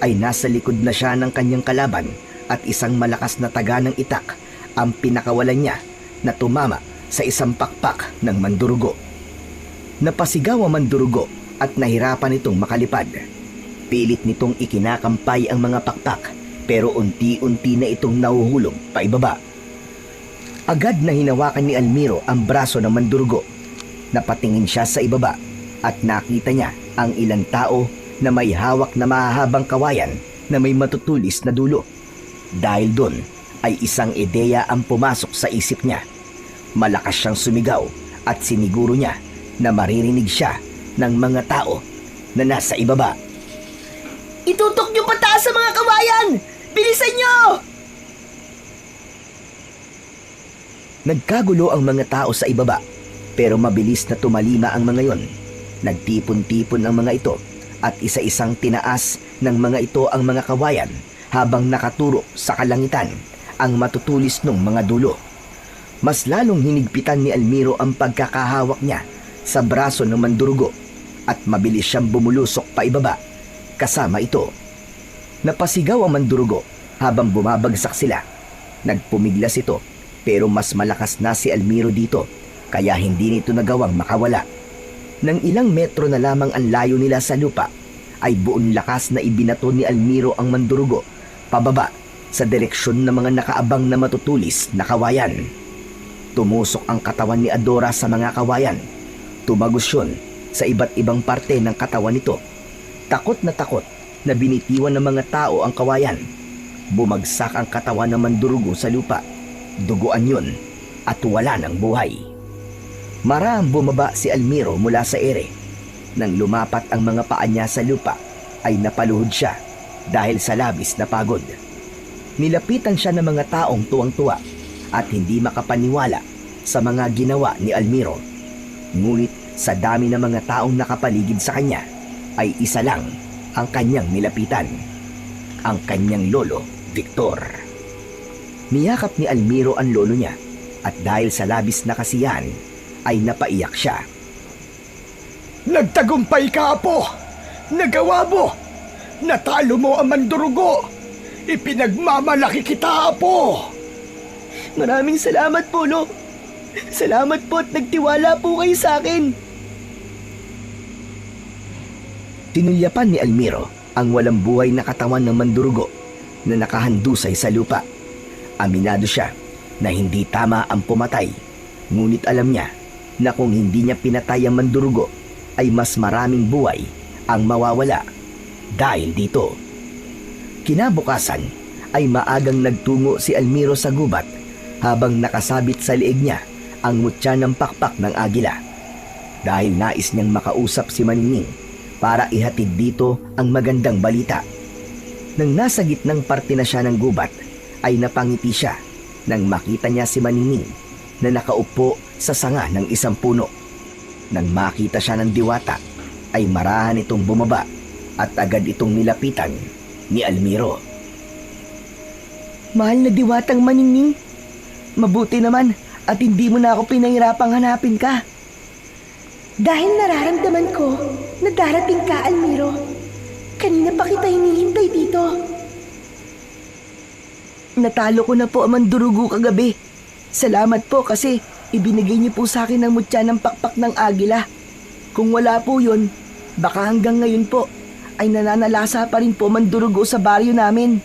ay nasa likod na siya ng kanyang kalaban at isang malakas na taga ng itak ang pinakawalan niya na tumama sa isang pakpak ng mandurugo. Napasigaw ang mandurugo at nahirapan itong makalipad. Pilit nitong ikinakampay ang mga pakpak pero unti-unti na itong nahuhulog paibaba. Agad na hinawakan ni Almiro ang braso ng mandurugo. Napatingin siya sa ibaba at nakita niya ang ilang tao na may hawak na mahahabang kawayan na may matutulis na dulo. Dahil doon ay isang ideya ang pumasok sa isip niya. Malakas siyang sumigaw at siniguro niya na maririnig siya ng mga tao na nasa ibaba. Itutok niyo pataas sa mga kawayan! Bilisan niyo! Nagkagulo ang mga tao sa ibaba, pero mabilis na tumalima ang mga yon. Nagtipon-tipon ang mga ito at isa-isang tinaas ng mga ito ang mga kawayan habang nakaturo sa kalangitan ang matutulis ng mga dulo. Mas lalong hinigpitan ni Almiro ang pagkakahawak niya sa braso ng mandurugo at mabilis siyang bumulusok pa ibaba kasama ito. Napasigaw ang mandurugo habang bumabagsak sila. Nagpumiglas ito pero mas malakas na si Almiro dito kaya hindi nito nagawang makawala. Nang ilang metro na lamang ang layo nila sa lupa, ay buong lakas na ibinato ni Almiro ang mandurugo pababa sa direksyon ng mga nakaabang na matutulis na kawayan. Tumusok ang katawan ni Adora sa mga kawayan. Tumagos yun sa iba't ibang parte ng katawan nito. Takot na binitiwan ng mga tao ang kawayan. Bumagsak ang katawan ng mandurugo sa lupa. Duguan yun at wala ng buhay. Maraang bumaba si Almiro mula sa ere. Nang lumapat ang mga paa niya sa lupa, ay napaluhod siya dahil sa labis na pagod. Nilapitan siya ng mga taong tuwang-tuwa at hindi makapaniwala sa mga ginawa ni Almiro. Ngunit sa dami ng mga taong nakapaligid sa kanya, ay isa lang ang kanyang nilapitan. Ang kanyang lolo, Victor. Niyakap ni Almiro ang lolo niya at dahil sa labis na kasiyahan, ay napaiyak siya. Nagtagumpay ka, Apo! Nagawa mo! Natalo mo ang mandurugo! Ipinagmamalaki kita, Apo! Maraming salamat po, Lo. Salamat po at nagtiwala po kayo sa akin. Tinulyapan ni Almiro ang walang buhay na katawan ng mandurugo na nakahandusay sa lupa. Aminado siya na hindi tama ang pumatay, ngunit alam niya na kung hindi niya pinatay ang mandurugo ay mas maraming buhay ang mawawala dahil dito. Kinabukasan ay maagang nagtungo si Almiro sa gubat habang nakasabit sa liig niya ang mutya ng pakpak ng agila. Dahil nais niyang makausap si Maningning para ihatid dito ang magandang balita. Nang nasa gitnang parte na siya ng gubat ay napangiti siya nang makita niya si Maningning na nakaupo sa sanga ng isang puno. Nang makita siya ng diwata ay marahan itong bumaba at agad itong nilapitan ni Almiro. Mahal na diwatang Maningning, mabuti naman at hindi mo na ako pinahirapang hanapin ka. Dahil nararamdaman ko na darating ka, Almiro. Kanina pa kita hinihintay dito. Natalo ko na po ang mandurugo kagabi. Salamat po kasi ibinigay niyo po sa akin ang mutya ng pakpak ng agila. Kung wala po yun, baka hanggang ngayon po ay nananalasa pa rin po mandurugo sa baryo namin.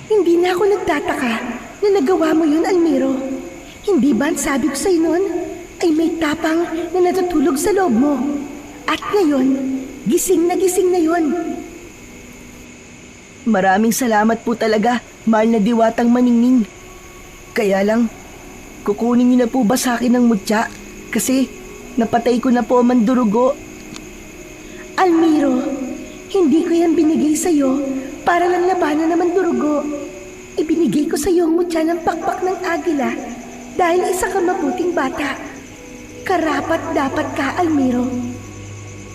Hindi na ako nagtataka na nagawa mo yun, Almiro. Hindi ba ang sabi ko sa'yo nun ay may tapang na natutulog sa loob mo? At ngayon, gising na yun. Maraming salamat po talaga, mahal na diwatang Maningning. Kaya lang, kukunin niyo na po ba sa akin ang mutya? Kasi napatay ko na po ang mandurugo. Almiro, hindi ko yan binigay sa'yo para lang labanan ng mandurugo. Ibinigay ko sa'yo ang mutya ng pakpak ng agila dahil isa ka mabuting bata. Karapat dapat ka, Almiro.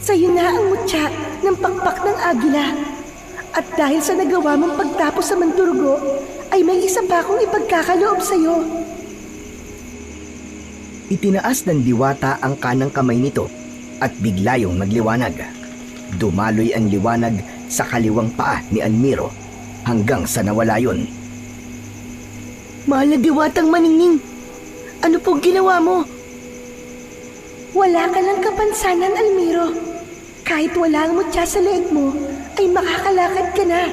Sa'yo na ang mutya ng pakpak ng agila. At dahil sa nagawa mong pagtapos sa mandurugo, ay may isa pa akong ipagkakaloob sa'yo. Itinaas ng diwata ang kanang kamay nito at bigla yung nagliwanag. Dumaloy ang liwanag sa kaliwang paa ni Almiro hanggang sa nawala yun. Mahal na diwatang Maningning, ano pong ginawa mo? Wala ka lang kapansanan, Almiro. Kahit wala ang mutya sa leeg mo, ay makakalakad ka na.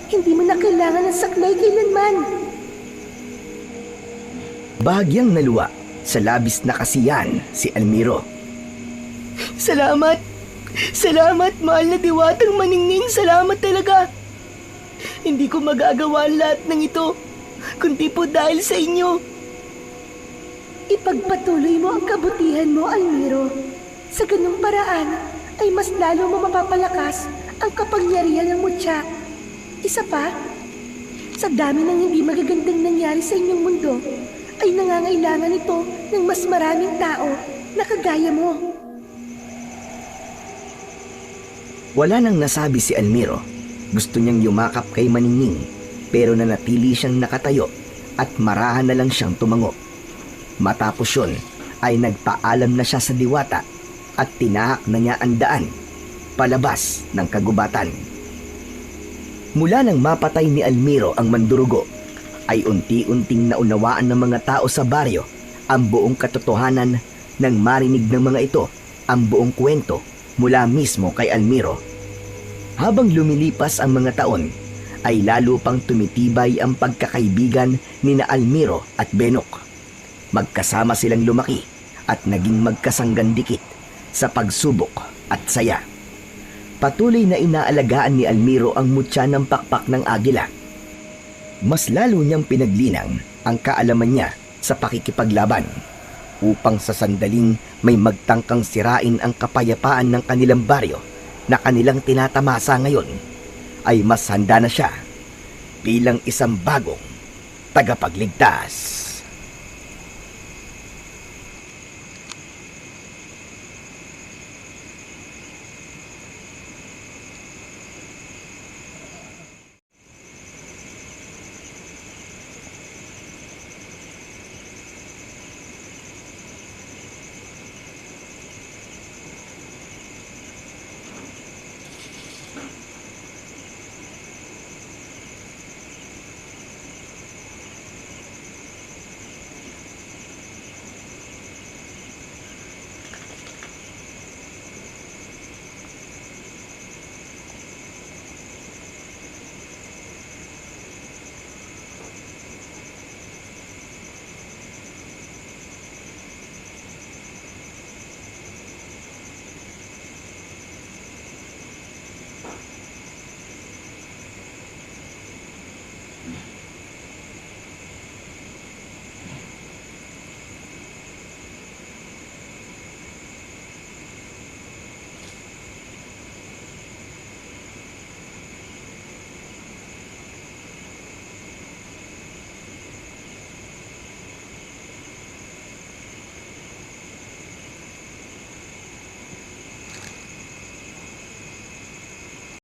Hindi mo na kailangan ng saklay kailanman. Bahagyang naluwa sa labis na kasiyahan si Almiro. Salamat! Salamat, mahal na diwatang maningning. Salamat talaga. Hindi ko magagawa ang lahat ng ito, kundi po dahil sa inyo. Ipagpatuloy mo ang kabutihan mo, Almiro. Sa ganung paraan, ay mas lalo mo mapapalakas ang kapangyarihan ng mutya. Isa pa, sa dami ng hindi magagandang nangyari sa inyong mundo, ay nangangailangan ito ng mas maraming tao na kagaya mo. Wala nang nasabi si Almiro. Gusto niyang yumakap kay Maningning, pero nanatili siyang nakatayo at marahan na lang siyang tumango. Matapos yun, ay nagpaalam na siya sa diwata at tinahak na niya ang daan palabas ng kagubatan. Mula nang mapatay ni Almiro ang mandurugo, ay unti-unting naunawaan ng mga tao sa baryo ang buong katotohanan nang marinig ng mga ito ang buong kwento mula mismo kay Almiro. Habang lumilipas ang mga taon, ay lalo pang tumitibay ang pagkakaibigan ni na Almiro at Benok. Magkasama silang lumaki at naging magkasanggan dikit sa pagsubok at saya. Patuloy na inaalagaan ni Almiro ang mutya ng pakpak ng agila. Mas lalo niyang pinaglinang ang kaalaman niya sa pakikipaglaban upang sa sandaling may magtangkang sirain ang kapayapaan ng kanilang baryo na kanilang tinatamasa ngayon, ay mas handa na siya bilang isang bagong tagapagligtas.